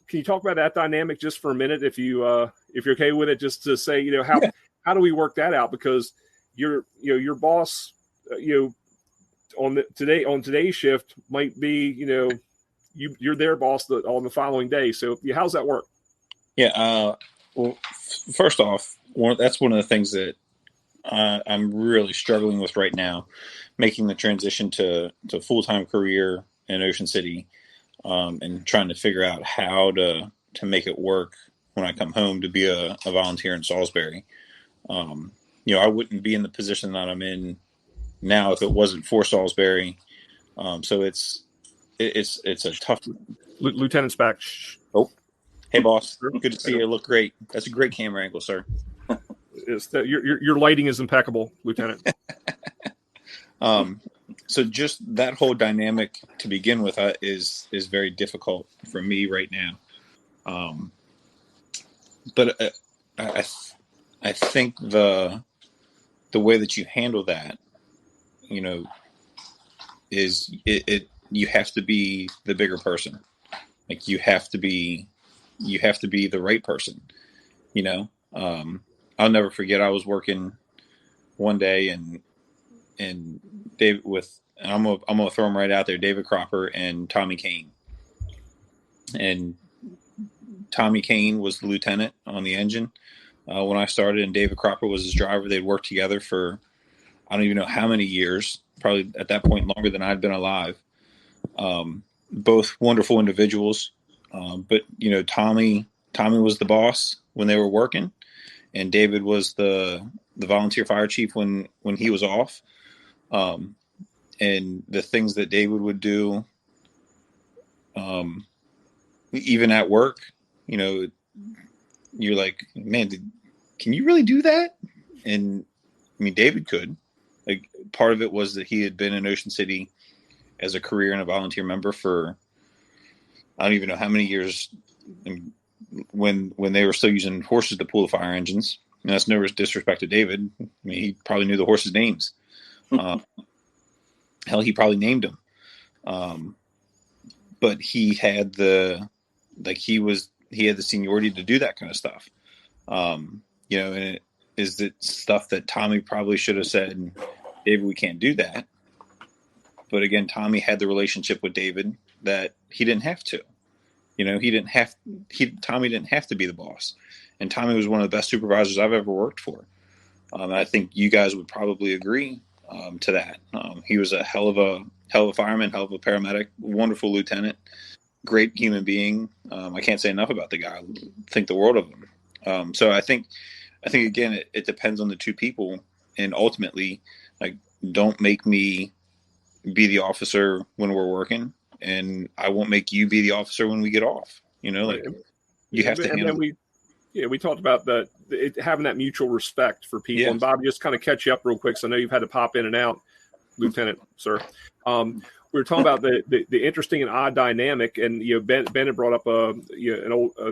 can you talk about that dynamic just for a minute, if you're okay with it, just to say how do we work that out? Because your boss on today's shift might be, you're their boss on the following day. So how's that work? Yeah. Well, first off, that's one of the things that I'm really struggling with right now, making the transition to full-time career in Ocean City, and trying to figure out how to make it work when I come home to be a volunteer in Salisbury. I wouldn't be in the position that I'm in now if it wasn't for Salisbury. So it's a tough. Lieutenant's back. Oh, hey boss, good to see you. Look great. That's a great camera angle, sir. Your lighting is impeccable, Lieutenant. So just that whole dynamic to begin with is very difficult for me right now. But I think the way that you handle that, is it you have to be the bigger person. Like you have to be the right person. I'll never forget. I was working one day and David I'm gonna throw him right out there. David Cropper and Tommy Kane. And Tommy Kane was the lieutenant on the engine when I started, and David Cropper was his driver. They'd worked together for I don't even know how many years. Probably at that point longer than I'd been alive. Both wonderful individuals, but Tommy was the boss when they were working, and David was the volunteer fire chief when he was off. And the things that David would do, even at work, you're like, man, can you really do that? And I mean, David could. Like, part of it was that he had been in Ocean City as a career and a volunteer member for I don't even know how many years. When they were still using horses to pull the fire engines, and that's no disrespect to David. I mean, he probably knew the horses' names. Hell, he probably named them. But he had the seniority to do that kind of stuff. And it is that stuff that Tommy probably should have said, David, we can't do that. But again, Tommy had the relationship with David that he didn't have to. Tommy didn't have to be the boss. And Tommy was one of the best supervisors I've ever worked for. I think you guys would probably agree to that. He was a hell of a fireman, hell of a paramedic, wonderful lieutenant, great human being. I can't say enough about the guy. I think the world of him. So I think again, it depends on the two people, and ultimately, like, don't make me be the officer when we're working, and I won't make you be the officer when we get off. You have to handle. We talked about that, having that mutual respect for people. Yes. And Bob, just kind of catch you up real quick, so I know you've had to pop in and out, Lieutenant, sir. We were talking about the interesting and odd dynamic, and Ben had brought up an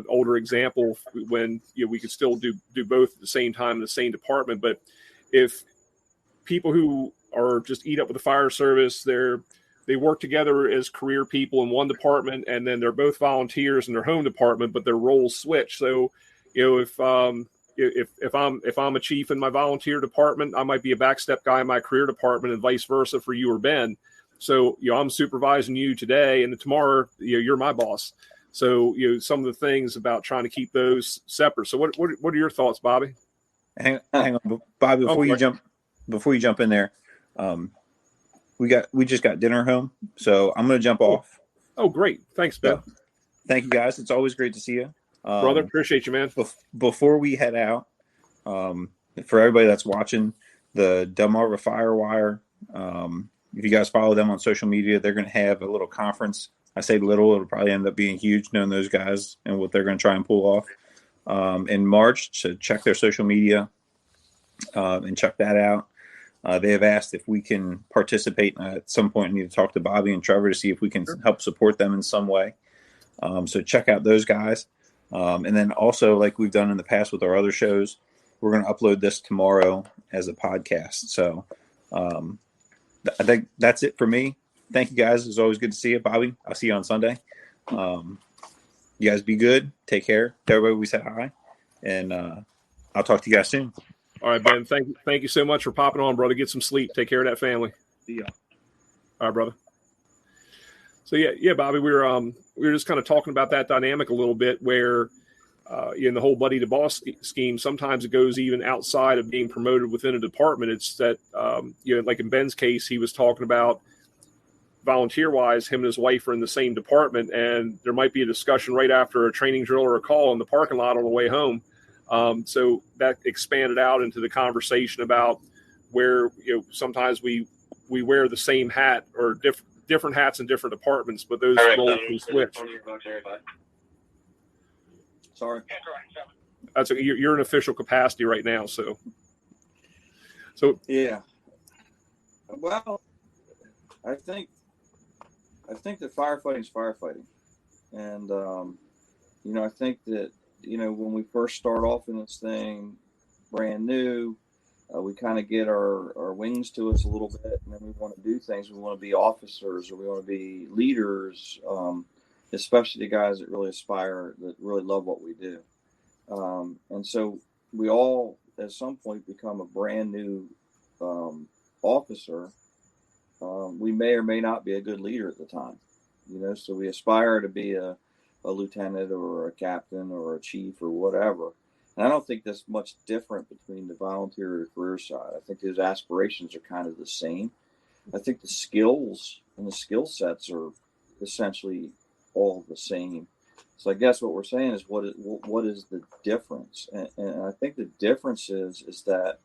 older example when we could still do both at the same time in the same department. But if people who are just eat up with the fire service, they work together as career people in one department, and then they're both volunteers in their home department, but their roles switch. So, if I'm a chief in my volunteer department, I might be a backstep guy in my career department, and vice versa for you or Ben. So, I'm supervising you today, and tomorrow, you're my boss. So, some of the things about trying to keep those separate. So, what are your thoughts, Bobby? Hang on, Bobby. Before you jump in there, we just got dinner home, so I'm going to jump off. Oh, great! Thanks, Ben. So, thank you, guys. It's always great to see you, brother. Appreciate you, man. Before we head out, for everybody that's watching the Delmarva Firewire, if you guys follow them on social media, they're going to have a little conference. I say little; it'll probably end up being huge, knowing those guys and what they're going to try and pull off in March. So check their social media and check that out. They have asked if we can participate. At some point, I need to talk to Bobby and Trevor to see if we can help support them in some way. So check out those guys. And then also, like we've done in the past with our other shows, we're going to upload this tomorrow as a podcast. So I think that's it for me. Thank you, guys. It's always good to see you, Bobby. I'll see you on Sunday. You guys be good. Take care. To everybody, we said hi. And I'll talk to you guys soon. All right, Ben. Thank you so much for popping on, brother. Get some sleep. Take care of that family. See ya. All right, brother. So yeah, Bobby, we were just kind of talking about that dynamic a little bit, where in the whole buddy to boss scheme, sometimes it goes even outside of being promoted within a department. It's that like in Ben's case, he was talking about volunteer wise, him and his wife are in the same department, and there might be a discussion right after a training drill or a call in the parking lot on the way home. So that expanded out into the conversation about where sometimes we wear the same hat or different hats in different departments, but those roles can switch. Sorry. That's you're in official capacity right now, so yeah. Well, I think that firefighting is firefighting, and I think that when we first start off in this thing, brand new, we kind of get our wings to us a little bit, and then we want to do things. We want to be officers, or we want to be leaders, especially the guys that really aspire, that really love what we do. And so we all, at some point, become a brand new officer. We may or may not be a good leader at the time, so we aspire to be a lieutenant or a captain or a chief or whatever. And I don't think that's much different between the volunteer or the career side. I think those aspirations are kind of the same. I think the skills and the skill sets are essentially all the same. So I guess what we're saying is what is the difference? And I think the difference is that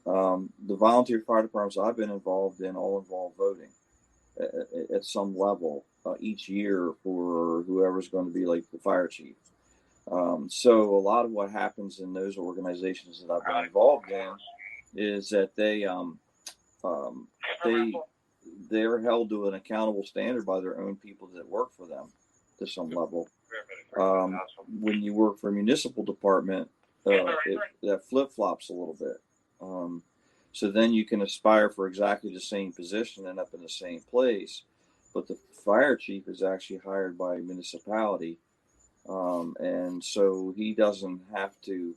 the volunteer fire departments I've been involved in all involve voting at some level each year for whoever's going to be like the fire chief. So a lot of what happens in those organizations that I've been involved in is that they're held to an accountable standard by their own people that work for them to some level. When you work for a municipal department, that flip-flops a little bit. So then you can aspire for exactly the same position and up in the same place, but the fire chief is actually hired by a municipality, and so he doesn't have to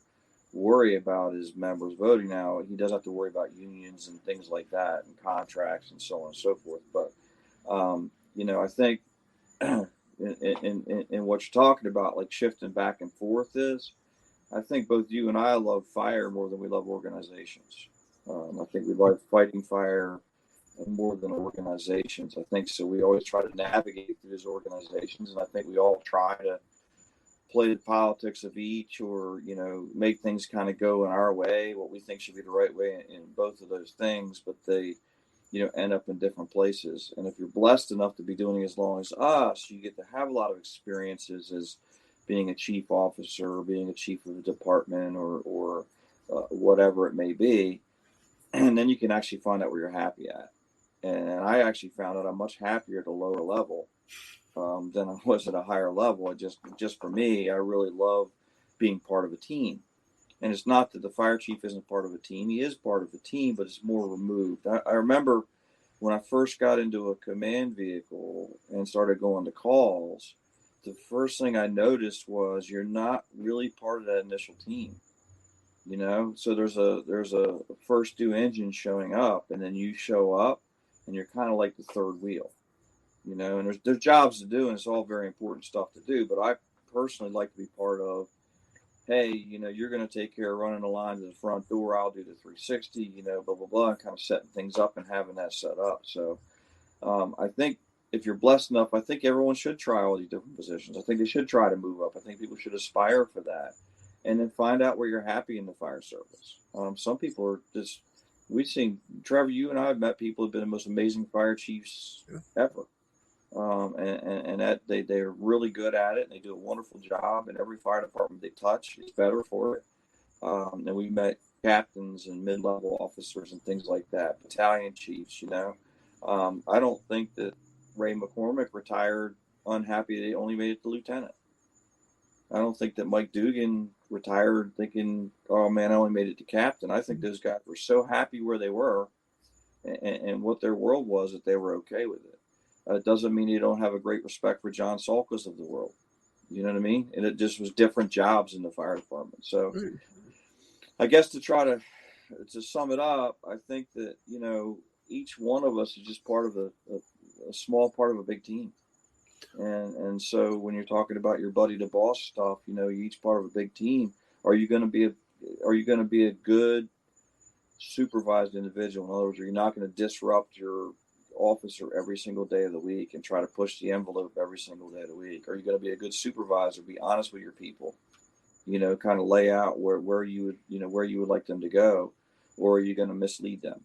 worry about his members voting. Now he does have to worry about unions and things like that, and contracts and so on and so forth. But I think in what you're talking about, like shifting back and forth, is I think both you and I love fire more than we love organizations. I think we love fighting fire more than organizations. I think so. We always try to navigate through those organizations, and I think we all try to play the politics of each, or make things kind of go in our way, what we think should be the right way in both of those things, but they end up in different places. And if you're blessed enough to be doing it as long as us, you get to have a lot of experiences as being a chief officer or being a chief of a department or whatever it may be. And then you can actually find out where you're happy at. And I actually found out I'm much happier at a lower level than I was at a higher level. Just for me, I really love being part of a team. And it's not that the fire chief isn't part of a team. He is part of the team, but it's more removed. I remember when I first got into a command vehicle and started going to calls, the first thing I noticed was you're not really part of that initial team. So there's a first due engine showing up, and then you show up and you're kind of like the third wheel, and there's jobs to do, and it's all very important stuff to do. But I personally like to be part of, hey, you're going to take care of running the line to the front door. I'll do the 360, blah, blah, blah, and kind of setting things up and having that set up. So I think if you're blessed enough, I think everyone should try all these different positions. I think they should try to move up. I think people should aspire for that. And then find out where you're happy in the fire service. Some people are just, we've seen, Trevor, you and I have met people who have been the most amazing fire chiefs ever. And that they're really good at it, and they do a wonderful job, and every fire department they touch is better for it. And we met captains and mid-level officers and things like that, battalion chiefs, I don't think that Ray McCormick retired unhappy that he only made it to lieutenant. I don't think that Mike Dugan retired thinking, oh man, I only made it to captain. I think those guys were so happy where they were and what their world was that they were okay with it. It doesn't mean you don't have a great respect for John Salkas of the world. You know what I mean? And it just was different jobs in the fire department. So I guess to try to sum it up, I think that, each one of us is just part of a small part of a big team. And so when you're talking about your buddy to boss stuff, you know, you're each part of a big team. Are you going to be a good supervised individual? In other words, are you not going to disrupt your officer every single day of the week and try to push the envelope every single day of the week? Are you going to be a good supervisor? Be honest with your people, you know, kind of lay out where you would like them to go, or are you going to mislead them,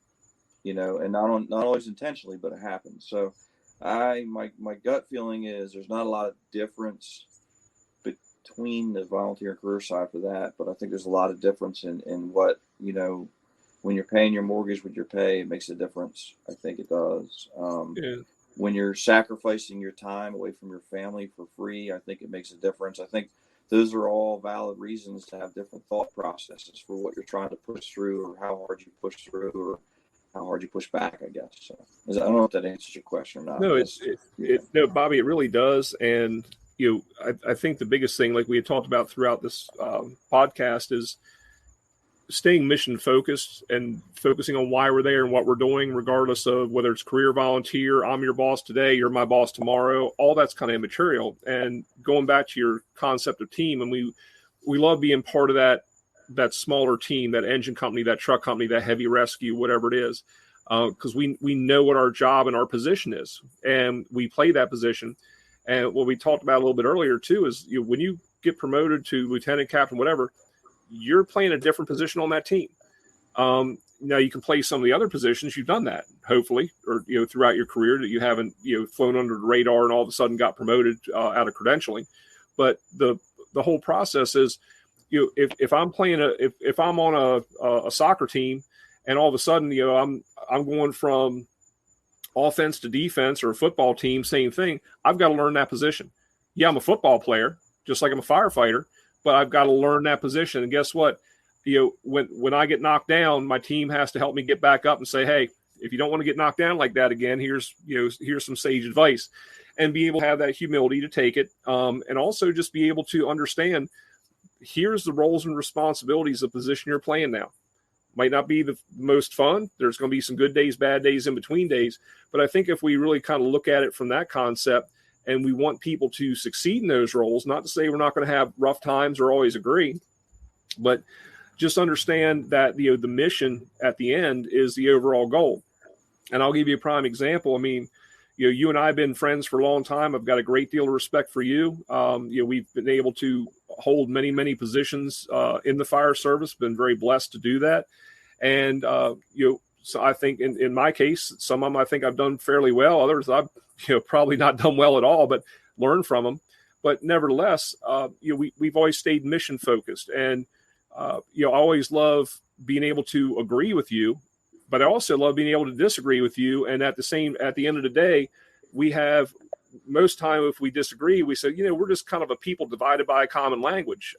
you know, and not always intentionally, but it happens. So my gut feeling is there's not a lot of difference between the volunteer and career side for that, but I think there's a lot of difference in what, you know, when you're paying your mortgage with your pay, it makes a difference. I think it does. When you're sacrificing your time away from your family for free, I think it makes a difference. I think those are all valid reasons to have different thought processes for what you're trying to push through, or how hard you push through, or how hard you push back, I guess. So I don't know if that answers your question or not. No, no, Bobby, it really does. And, you know, I think the biggest thing, like we had talked about throughout this podcast, is staying mission focused and focusing on why we're there and what we're doing, regardless of whether it's career, volunteer, I'm your boss today, you're my boss tomorrow. All that's kind of immaterial. And going back to your concept of team, and we love being part of that smaller team, that engine company, that truck company, that heavy rescue, whatever it is, because we know what our job and our position is, and we play that position. And what we talked about a little bit earlier too is, you know, when you get promoted to lieutenant, captain, whatever, you're playing a different position on that team. Now you can play some of the other positions. You've done that, hopefully, or, you know, throughout your career, that you haven't, you know, flown under the radar and all of a sudden got promoted out of credentialing. But the whole process is, you know, if I'm playing if I'm on a soccer team, and all of a sudden, you know, I'm going from offense to defense, or a football team, same thing. I've got to learn that position. Yeah, I'm a football player, just like I'm a firefighter, but I've got to learn that position. And guess what? You know, when I get knocked down, my team has to help me get back up and say, hey, if you don't want to get knocked down like that again, here's some sage advice, and be able to have that humility to take it. And also just be able to understand, here's the roles and responsibilities of the position you're playing now. Might not be the most fun. There's going to be some good days, bad days, in between days. But I think if we really kind of look at it from that concept, and we want people to succeed in those roles, not to say we're not going to have rough times or always agree, but just understand that, you know, the mission at the end is the overall goal. And I'll give you a prime example. I mean, you know, you and I have been friends for a long time. I've got a great deal of respect for you. You know, we've been able to hold many, many positions in the fire service, been very blessed to do that. And, you know, so I think in my case, some of them I think I've done fairly well. Others I've, you know, probably not done well at all, but learn from them. But nevertheless, you know, we've always stayed mission focused. And, you know, I always love being able to agree with you, but I also love being able to disagree with you. And at the end of the day, we have, most time if we disagree, we say, you know, we're just kind of a people divided by a common language.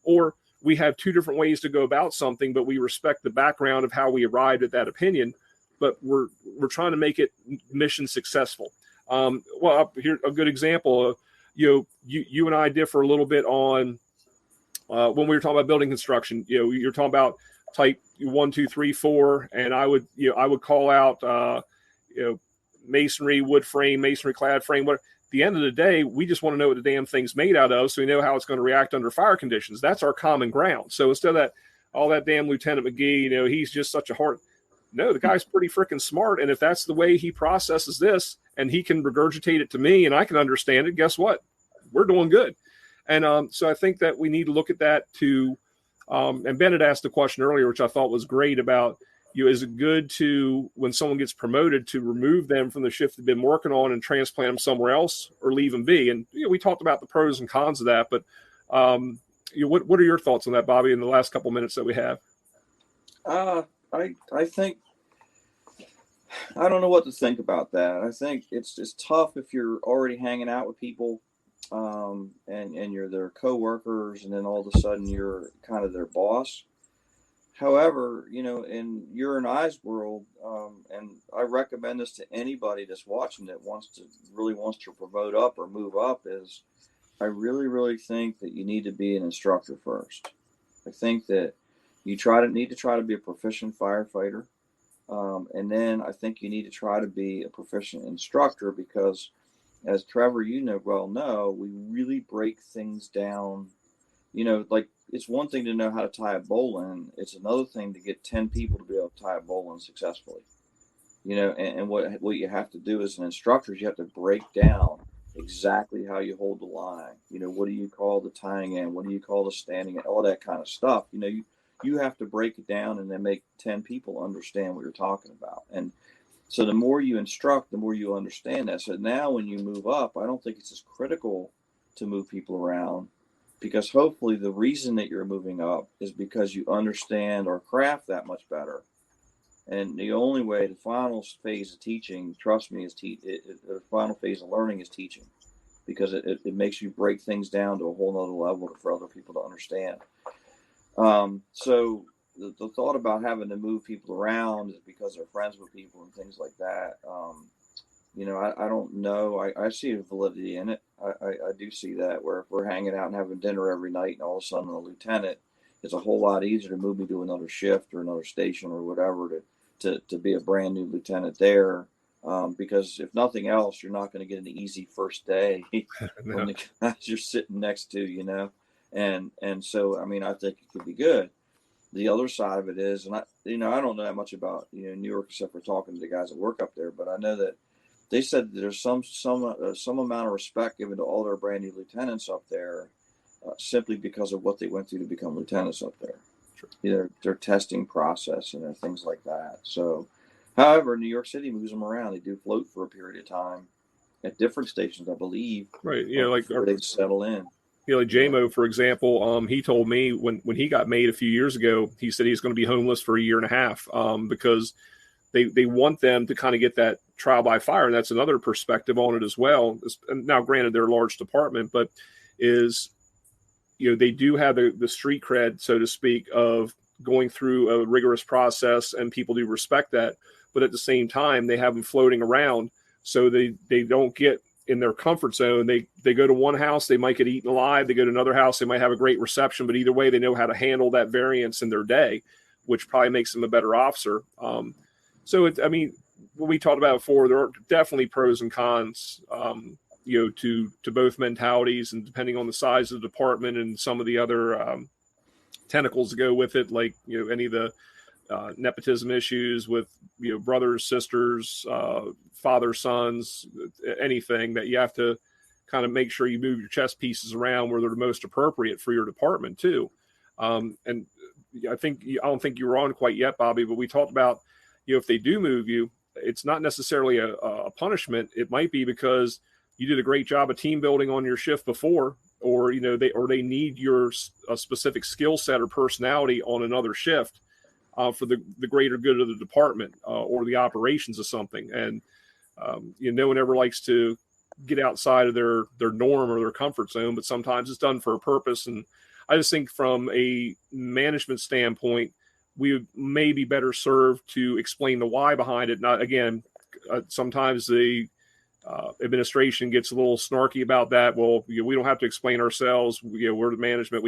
Or we have two different ways to go about something, but we respect the background of how we arrived at that opinion, but we're trying to make it mission successful. Well, here's a good example. You know, you and I differ a little bit on when we were talking about building construction. You know, you're talking about type 1, 2, 3, 4, and I would call out you know, masonry, wood frame, masonry clad frame. What, at the end of the day, we just want to know what the damn thing's made out of, so we know how it's going to react under fire conditions. That's our common ground. So instead of that, all that damn Lieutenant McGee, you know, he's just such a hard. No, the guy's pretty freaking smart, and if that's the way he processes this, and he can regurgitate it to me, and I can understand it, guess what? We're doing good. And so I think that we need to look at that too. And Bennett asked a question earlier, which I thought was great, about, you know, is it good to, when someone gets promoted, to remove them from the shift they've been working on and transplant them somewhere else, or leave them be? And, you know, we talked about the pros and cons of that, but you know, what are your thoughts on that, Bobby, in the last couple of minutes that we have? I think, I don't know what to think about that. I think it's tough if you're already hanging out with people, and you're their coworkers, and then all of a sudden you're kind of their boss. However, you know, in your and I's world, and I recommend this to anybody that's watching that really wants to promote up or move up, is I really, really think that you need to be an instructor first. I think that you need to try to be a proficient firefighter. And then I think you need to try to be a proficient instructor because, as Trevor, you know well, we really break things down. Like it's one thing to know how to tie a bowline. It's another thing to get 10 people to be able to tie a bowline successfully. And what you have to do as an instructor is you have to break down exactly how you hold the line. What do you call the tying in? What do you call the standing in? All that kind of stuff. You have to break it down and then make 10 people understand what you're talking about. And so the more you instruct, the more you understand that. So now when you move up, I don't think it's as critical to move people around, because hopefully the reason that you're moving up is because you understand our craft that much better. And the only way, the final phase of teaching, trust me, the final phase of learning is teaching, because it makes you break things down to a whole nother level for other people to understand. So the thought about having to move people around is because they're friends with people and things like that. I don't know. I see a validity in it. I do see that, where if we're hanging out and having dinner every night and all of a sudden a lieutenant, it's a whole lot easier to move me to another shift or another station or whatever to be a brand new lieutenant there. Because if nothing else, you're not going to get an easy first day from the guys you're sitting next to, and so, I mean, I think it could be good. The other side of it is, and I don't know that much about, New York, except for talking to the guys that work up there, but I know that they said that there's some amount of respect given to all their brand new lieutenants up there, simply because of what they went through to become lieutenants up there. Sure. Their testing process and things like that. So, however, New York City moves them around. They do float for a period of time at different stations, I believe. Right. They settle in. Like JMO, for example, he told me when he got made a few years ago, he said he's going to be homeless for a year and a half, because they want them to kind of get that trial by fire. And that's another perspective on it as well. Now, granted, they're a large department, but they do have the street cred, so to speak, of going through a rigorous process, and people do respect that. But at the same time, they have them floating around, so they don't get in their comfort zone. They go to one house, they might get eaten alive. They go to another house, they might have a great reception, but either way, they know how to handle that variance in their day, which probably makes them a better officer. What we talked about before, there are definitely pros and cons, to both mentalities, and depending on the size of the department and some of the other tentacles that go with it, like any of the nepotism issues with brothers, sisters, father, sons, anything that you have to kind of make sure you move your chess pieces around where they're the most appropriate for your department too. And I don't think you were on quite yet, Bobby, but we talked about if they do move you, it's not necessarily a punishment. It might be because you did a great job of team building on your shift before, or they need a specific skill set or personality on another shift for the greater good of the department or the operations of something. And no one ever likes to get outside of their norm or their comfort zone, but sometimes it's done for a purpose. And I just think from a management standpoint, we may be better served to explain the why behind it. Not again, sometimes the administration gets a little snarky about that. Well, we don't have to explain ourselves. We're the management.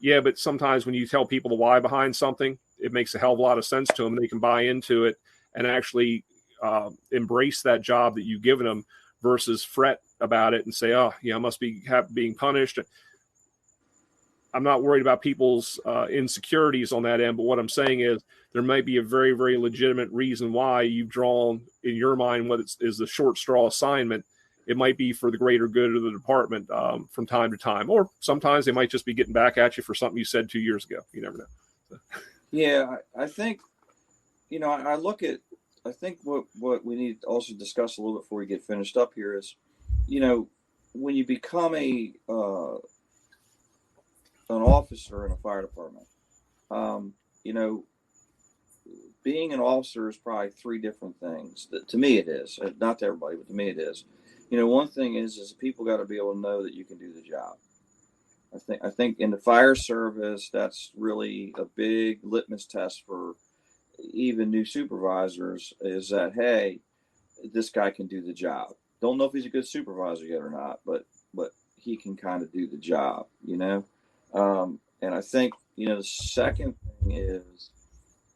But sometimes when you tell people the why behind something, it makes a hell of a lot of sense to them. They can buy into it and actually embrace that job that you've given them, versus fret about it and say, I must be being punished. I'm not worried about people's insecurities on that end, but what I'm saying is there might be a very, very legitimate reason why you've drawn in your mind what is the short straw assignment. It might be for the greater good of the department from time to time, or sometimes they might just be getting back at you for something you said 2 years ago. You never know. So. Yeah, I think, I think what we need to also discuss a little bit before we get finished up here is, when you become an officer in a fire department, being an officer is probably three different things. To me, it is. Not to everybody, but to me, it is. One thing is people got to be able to know that you can do the job. I think in the fire service, that's really a big litmus test for even new supervisors, is that, hey, this guy can do the job. Don't know if he's a good supervisor yet or not, but he can kind of do the job, And I think, the second thing is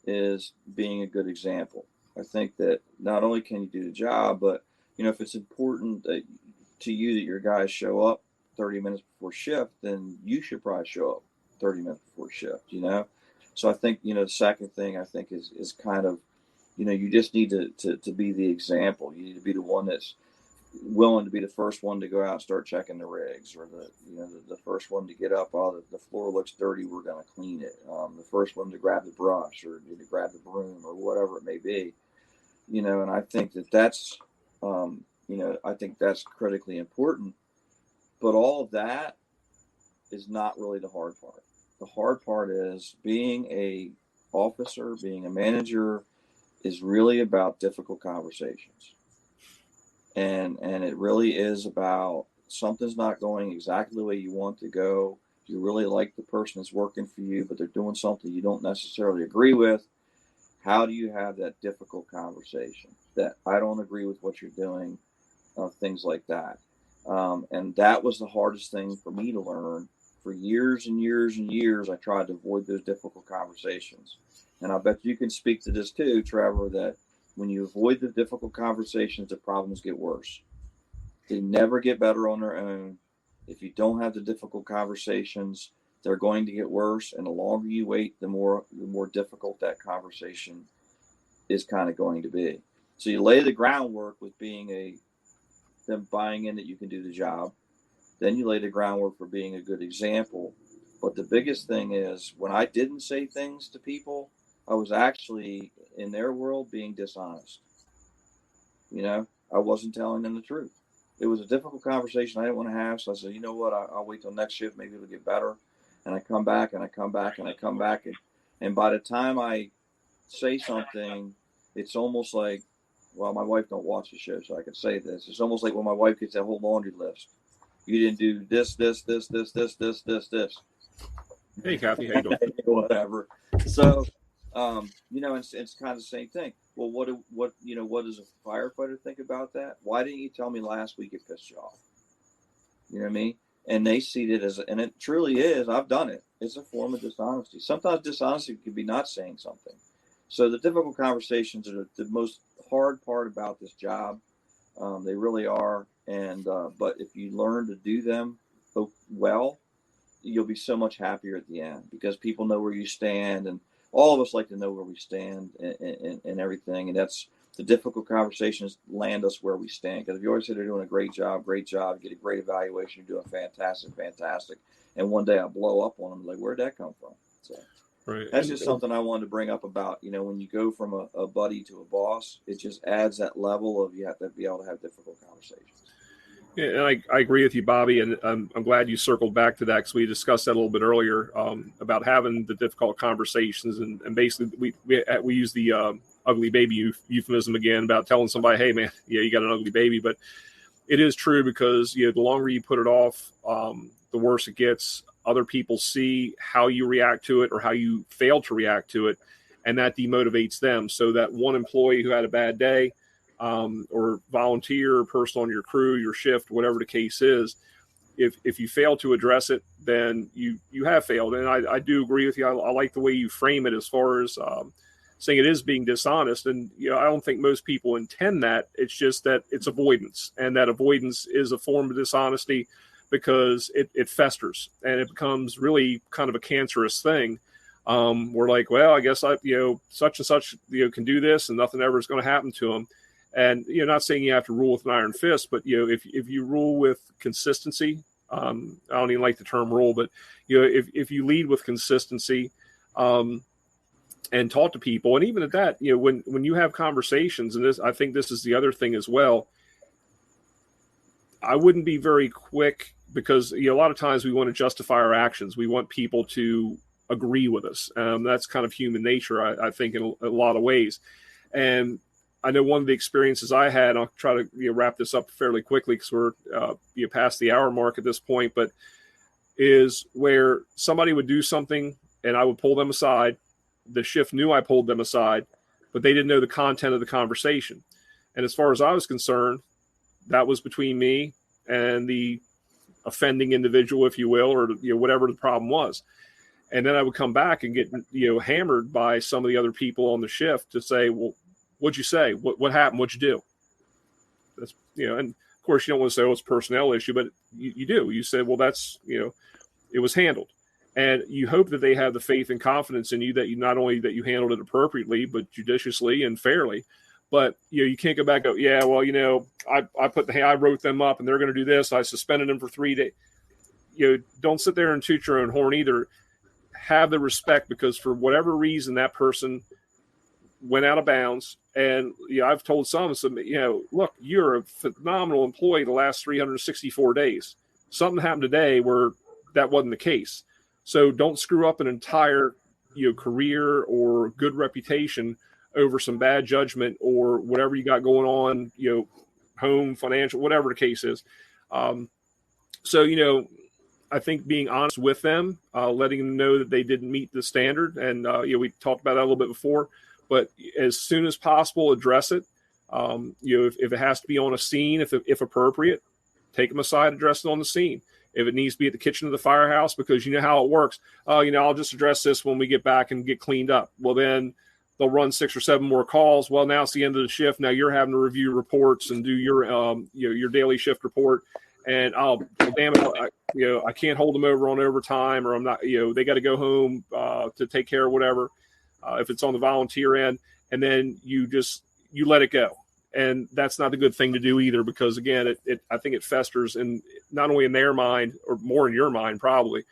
is being a good example. I think that not only can you do the job, but if it's important to you that your guys show up 30 minutes before shift, then you should probably show up 30 minutes before shift. So I think the second thing I think is kind of you just need to be the example. You need to be the one that's willing to be the first one to go out and start checking the rigs, or the first one to get up. Oh, the floor looks dirty, we're going to clean it. The first one to grab the brush or to grab the broom or whatever it may be. And I think that's I think that's critically important. But all of that is not really the hard part. The hard part is being a officer, being a manager is really about difficult conversations. And it really is about something's not going exactly the way you want to go. You really like the person that's working for you, but they're doing something you don't necessarily agree with. How do you have that difficult conversation that I don't agree with what you're doing, things like that. And that was the hardest thing for me to learn. For years and years and years, I tried to avoid those difficult conversations. And I bet you can speak to this too, Trevor, that when you avoid the difficult conversations, the problems get worse. They never get better on their own. If you don't have the difficult conversations, they're going to get worse. And the longer you wait, the more difficult that conversation is kind of going to be. So you lay the groundwork with them buying in that you can do the job. Then you lay the groundwork for being a good example. But the biggest thing is when I didn't say things to people, I was actually in their world being dishonest. I wasn't telling them the truth. It was a difficult conversation I didn't want to have. So I said, you know what? I'll wait till next shift. Maybe it'll get better. And I come back and I come back and I come back. And by the time I say something, it's almost like, well, my wife don't watch the show, so I can say this. It's almost like when my wife gets that whole laundry list. You didn't do this. Hey, Kathy, how you doing? Whatever. So, it's kind of the same thing. Well, what does a firefighter think about that? Why didn't you tell me last week? It pissed you off. You know what I mean? And they see it and it truly is. I've done it. It's a form of dishonesty. Sometimes dishonesty could be not saying something. So the difficult conversations are the most hard part about this job. They really are. And but if you learn to do them well, you'll be so much happier at the end because people know where you stand, and all of us like to know where we stand and everything. And that's the difficult conversations land us where we stand. Because if you always say they're doing a great job, you get a great evaluation, you're doing fantastic. And one day I blow up on them, like, where'd that come from? So right. That's just something I wanted to bring up about, when you go from a buddy to a boss, it just adds that level of you have to be able to have difficult conversations. Yeah, and I agree with you, Bobby, and I'm glad you circled back to that because we discussed that a little bit earlier about having the difficult conversations, and basically we use the ugly baby euphemism again about telling somebody, hey man, yeah, you got an ugly baby, but it is true because the longer you put it off, the worse it gets. Other people see how you react to it or how you fail to react to it, and that demotivates them. So that one employee who had a bad day, or volunteer or person on your crew, your shift, whatever the case is, if you fail to address it, then you have failed. And I do agree with you. I like the way you frame it as far as saying it is being dishonest. And I don't think most people intend that. It's just that it's avoidance, and that avoidance is a form of dishonesty because it festers and it becomes really kind of a cancerous thing. We're like, well, I guess such and such can do this and nothing ever is going to happen to them. And not saying you have to rule with an iron fist, but if you rule with consistency, I don't even like the term rule, but if you lead with consistency, and talk to people, and even at that, when you have conversations, and I think this is the other thing as well. I wouldn't be very quick because a lot of times we want to justify our actions. We want people to agree with us. That's kind of human nature, I think, in a lot of ways. And I know one of the experiences I had, I'll try to wrap this up fairly quickly because we're past the hour mark at this point, but is where somebody would do something and I would pull them aside. The shift knew I pulled them aside, but they didn't know the content of the conversation. And as far as I was concerned, that was between me and the offending individual, if you will, or whatever the problem was. And then I would come back and get, hammered by some of the other people on the shift to say, well, what'd you say? What happened? What'd you do? That's, and of course you don't want to say, oh, it's a personnel issue, but you do. You say, well, that's, it was handled. And you hope that they have the faith and confidence in you that you not only that you handled it appropriately, but judiciously and fairly. But you can't go back and go, yeah, well, I wrote them up and they're going to do this. I suspended them for 3 days. Don't sit there and toot your own horn either. Have the respect, because for whatever reason that person went out of bounds. And I've told some, look, you're a phenomenal employee the last 364 days. Something happened today where that wasn't the case. So don't screw up an entire, career or good reputation over some bad judgment or whatever you got going on, home, financial, whatever the case is. So, I think being honest with them, letting them know that they didn't meet the standard. And, we talked about that a little bit before, but as soon as possible, address it. If it has to be on a scene, if appropriate, take them aside, address it on the scene. If it needs to be at the kitchen of the firehouse, because you know how it works. I'll just address this when we get back and get cleaned up. Well, then they'll run 6 or 7 more calls. Well, now it's the end of the shift. Now you're having to review reports and do your daily shift report. And damn it, I can't hold them over on overtime, or I'm not. They got to go home to take care of whatever. If it's on the volunteer end, and then you let it go. And that's not a good thing to do either, because again, I think it festers in not only in their mind, or more in your mind probably,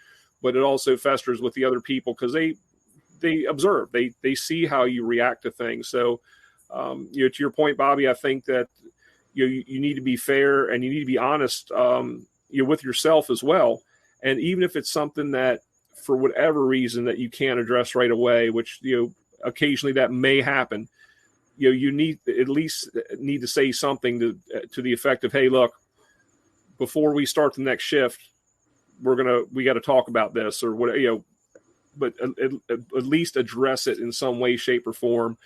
but it also festers with the other people, because they observe, they see how you react to things. So, to your point, Bobby, I think that you need to be fair and you need to be honest, with yourself as well. And even if it's something that for whatever reason that you can't address right away, which occasionally that may happen. You need to say something to the effect of, hey, look, before we start the next shift, we got to talk about this, or what, but at least address it in some way, shape, or form,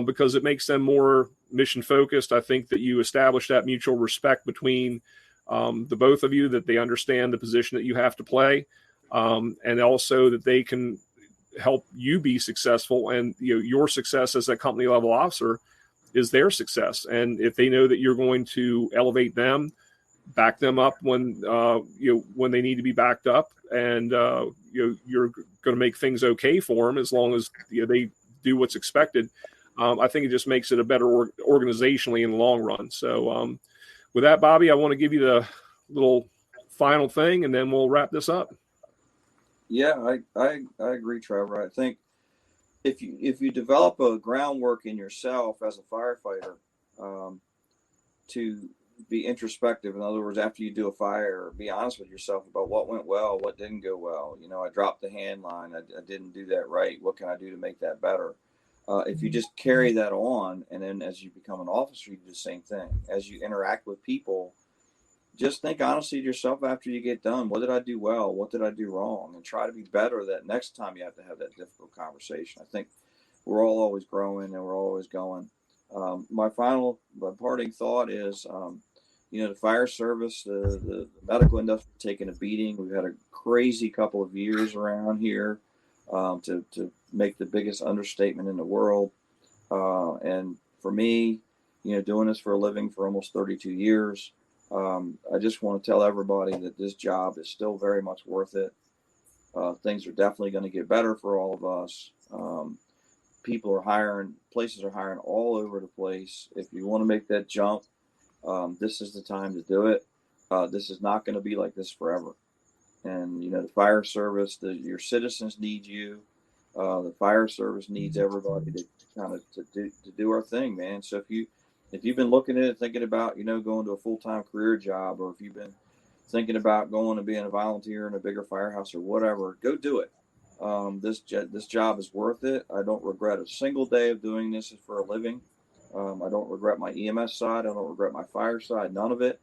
because it makes them more mission focused. I think that you establish that mutual respect between the both of you, that they understand the position that you have to play, and also that they can help you be successful, and your success as a company level officer is their success. And if they know that you're going to elevate them, back them up when when they need to be backed up, and you're going to make things okay for them as long as they do what's expected. I think it just makes it a better organizationally in the long run. So with that, Bobby, I want to give you the little final thing, and then we'll wrap this up. Yeah, I agree, Trevor. I think if you develop a groundwork in yourself as a firefighter, to be introspective. In other words, after you do a fire, be honest with yourself about what went well, what didn't go well. I dropped the hand line. I didn't do that right. What can I do to make that better? If you just carry that on, and then as you become an officer, you do the same thing. As you interact with people, just think honestly to yourself after you get done. What did I do well? What did I do wrong? And try to be better that next time you have to have that difficult conversation. I think we're all always growing and we're always going. My parting thought is, the fire service, the medical industry taking a beating. We've had a crazy couple of years around here, to make the biggest understatement in the world. And for me, doing this for a living for almost 32 years, I just want to tell everybody that this job is still very much worth it. Things are definitely going to get better for all of us. People are hiring, places are hiring all over the place. If you want to make that jump, this is the time to do it. This is not going to be like this forever. And, the fire service, your citizens need you. The fire service needs everybody to kind of to do our thing, man. So if you've been looking at it, thinking about, going to a full-time career job, or if you've been thinking about going and being a volunteer in a bigger firehouse or whatever, go do it. This job is worth it. I don't regret a single day of doing this for a living. I don't regret my EMS side. I don't regret my fire side, none of it.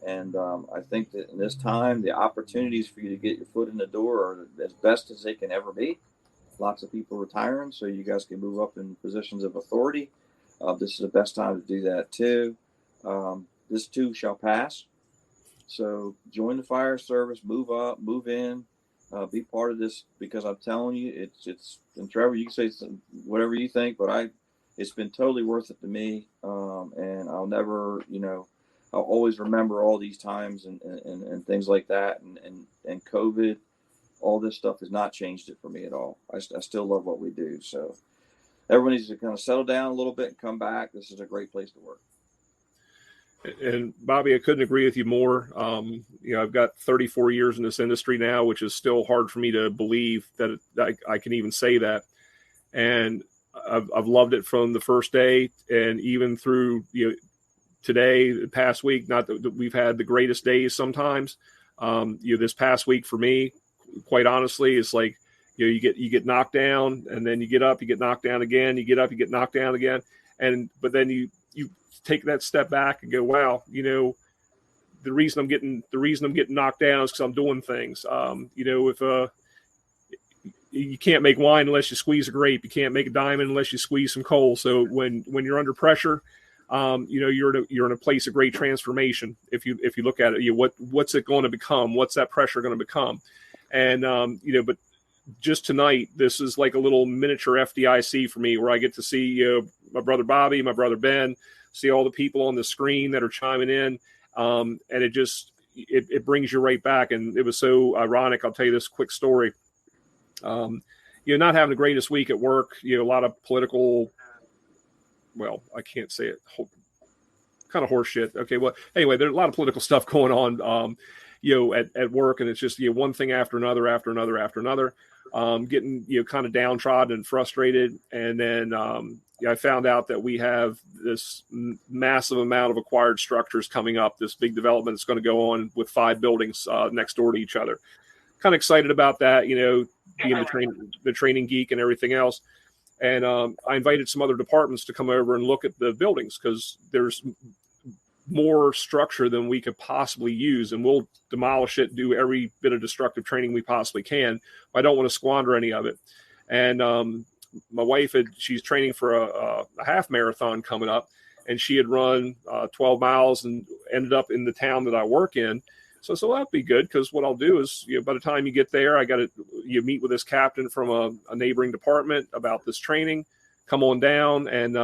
And I think that in this time, the opportunities for you to get your foot in the door are as best as they can ever be. Lots of people retiring, so you guys can move up in positions of authority. This is the best time to do that too. This too shall pass. So join the fire service, move up, move in, be part of this, because I'm telling you, it's, and Trevor, you can say whatever you think, but it's been totally worth it to me. And I'll never, I'll always remember all these times and things like that. And COVID, all this stuff has not changed it for me at all. I still love what we do. So everyone needs to kind of settle down a little bit and come back. This is a great place to work. And Bobby, I couldn't agree with you more. I've got 34 years in this industry now, which is still hard for me to believe that I can even say that. And I've loved it from the first day, and even through today, the past week. Not that we've had the greatest days sometimes. This past week for me, quite honestly, it's like you get knocked down, and then you get up, you get knocked down again, you get up, you get knocked down again, but then you take that step back and go, wow, the reason I'm getting knocked down is because I'm doing things. If you can't make wine unless you squeeze a grape, you can't make a diamond unless you squeeze some coal. So when you're under pressure, you're in a place of great transformation. If you look at it, what's it going to become? What's that pressure going to become? And but just tonight, this is like a little miniature FDIC for me, where I get to see my brother Bobby, my brother Ben, see all the people on the screen that are chiming in, and it brings you right back. And it was so ironic. I'll tell you this quick story. Not having the greatest week at work. A lot of political. Well, I can't say it. Kind of horse shit. Okay. Well, anyway, there's a lot of political stuff going on, at work, and it's just, one thing after another, getting, kind of downtrodden and frustrated. And then, I found out that we have this massive amount of acquired structures coming up, this big development that's going to go on with 5 buildings, next door to each other. Kind of excited about that, being the training geek and everything else. And I invited some other departments to come over and look at the buildings, because there's more structure than we could possibly use, and we'll demolish it, do every bit of destructive training we possibly can. I don't want to squander any of it. And my wife she's training for a half marathon coming up, and she had run 12 miles and ended up in the town that I work in. So that'd be good, because what I'll do is, by the time you get there, you meet with this captain from a neighboring department about this training, come on down and,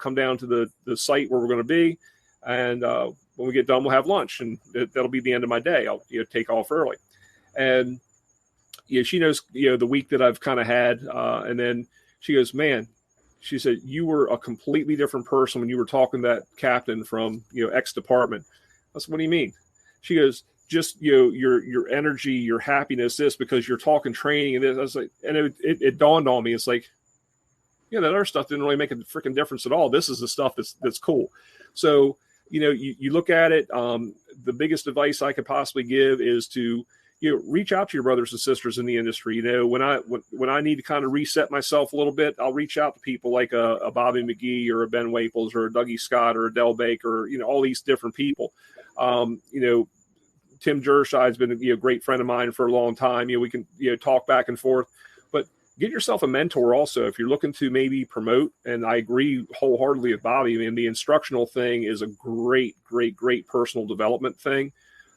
come down to the site where we're going to be. And when we get done, we'll have lunch, and that'll be the end of my day. I'll take off early. And she knows, the week that I've kind of had. And then she goes, man, she said, you were a completely different person when you were talking to that captain from, X department. I said, what do you mean? She goes, just, your energy, your happiness, this, because you're talking training and this. I was like, and it dawned on me. It's like, that other stuff didn't really make a freaking difference at all. This is the stuff that's cool. So, you look at it. The biggest advice I could possibly give is to, reach out to your brothers and sisters in the industry. When I need to kind of reset myself a little bit, I'll reach out to people like a Bobby McGee or a Ben Waples or a Dougie Scott or a Del Baker, all these different people. Tim Jershide's been a great friend of mine for a long time. We can talk back and forth, but get yourself a mentor also if you're looking to maybe promote. And I agree wholeheartedly with Bobby. I mean, the instructional thing is a great personal development thing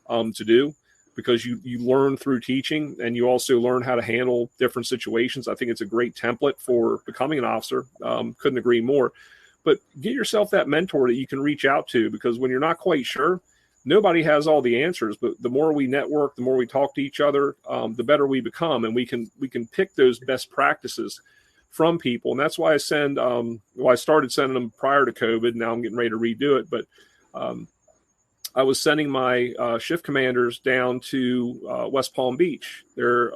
to do, because you learn through teaching, and you also learn how to handle different situations. I think it's a great template for becoming an officer. Couldn't agree more. But get yourself that mentor that you can reach out to, because when you're not quite sure, nobody has all the answers. But the more we network, the more we talk to each other, the better we become, and we can pick those best practices from people. And that's why I I started sending them prior to COVID. Now I'm getting ready to redo it, but I was sending my shift commanders down to West Palm Beach. They're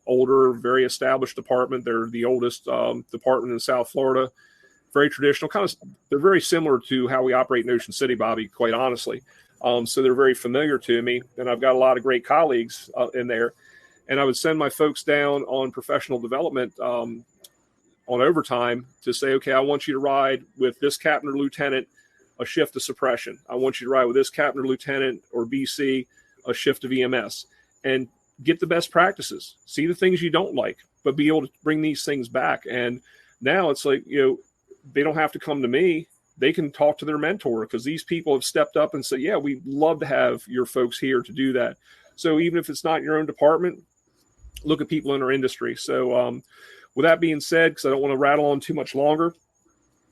older, very established department. They're the oldest department in South Florida. Very traditional, they're very similar to how we operate in Ocean City, Bobby, quite honestly. So they're very familiar to me, and I've got a lot of great colleagues in there. And I would send my folks down on professional development on overtime to say, okay, I want you to ride with this captain or lieutenant a shift of suppression. I want you to ride with this captain or lieutenant or BC a shift of EMS, and get the best practices. See the things you don't like, but be able to bring these things back. And now it's like, they don't have to come to me. They can talk to their mentor, because these people have stepped up and said, yeah, we'd love to have your folks here to do that. So even if it's not your own department, look at people in our industry. So with that being said, because I don't want to rattle on too much longer,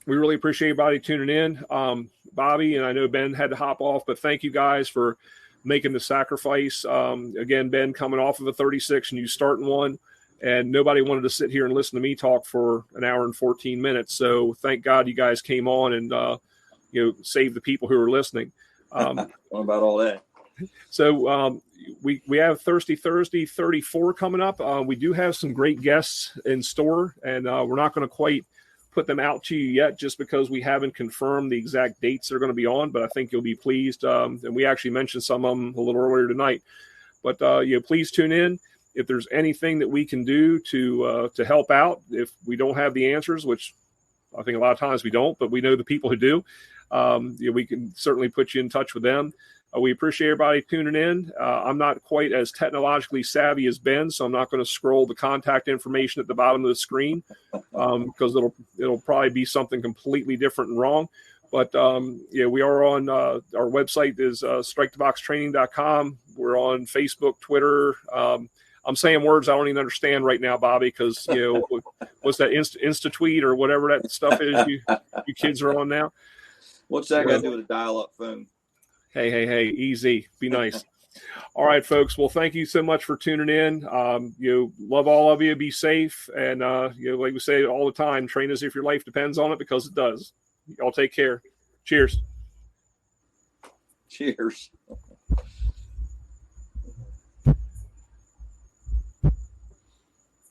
we really appreciate everybody tuning in. Bobby, and I know Ben had to hop off, but thank you guys for making the sacrifice. Again, Ben coming off of a 36 and you starting one, and nobody wanted to sit here and listen to me talk for an hour and 14 minutes. So thank God you guys came on and, saved the people who are listening. What about all that? So we have Thirsty Thursday 34 coming up. We do have some great guests in store, and we're not going to quite put them out to you yet just because we haven't confirmed the exact dates they're going to be on, but I think you'll be pleased. And we actually mentioned some of them a little earlier tonight. But please tune in. If there's anything that we can do to help out, if we don't have the answers, which I think a lot of times we don't, but we know the people who do, we can certainly put you in touch with them. We appreciate everybody tuning in. I'm not quite as technologically savvy as Ben, so I'm not going to scroll the contact information at the bottom of the screen because it'll probably be something completely different and wrong. But we are on our website is striketheboxtraining.com. We're on Facebook, Twitter. I'm saying words I don't even understand right now, Bobby, because what's that Insta tweet or whatever that stuff is you kids are on now. What's that got to do with a dial-up phone? Hey, easy. Be nice. All right, folks. Well, thank you so much for tuning in. Love all of you. Be safe. And, like we say all the time, train as if your life depends on it, because it does. Y'all take care. Cheers. Cheers.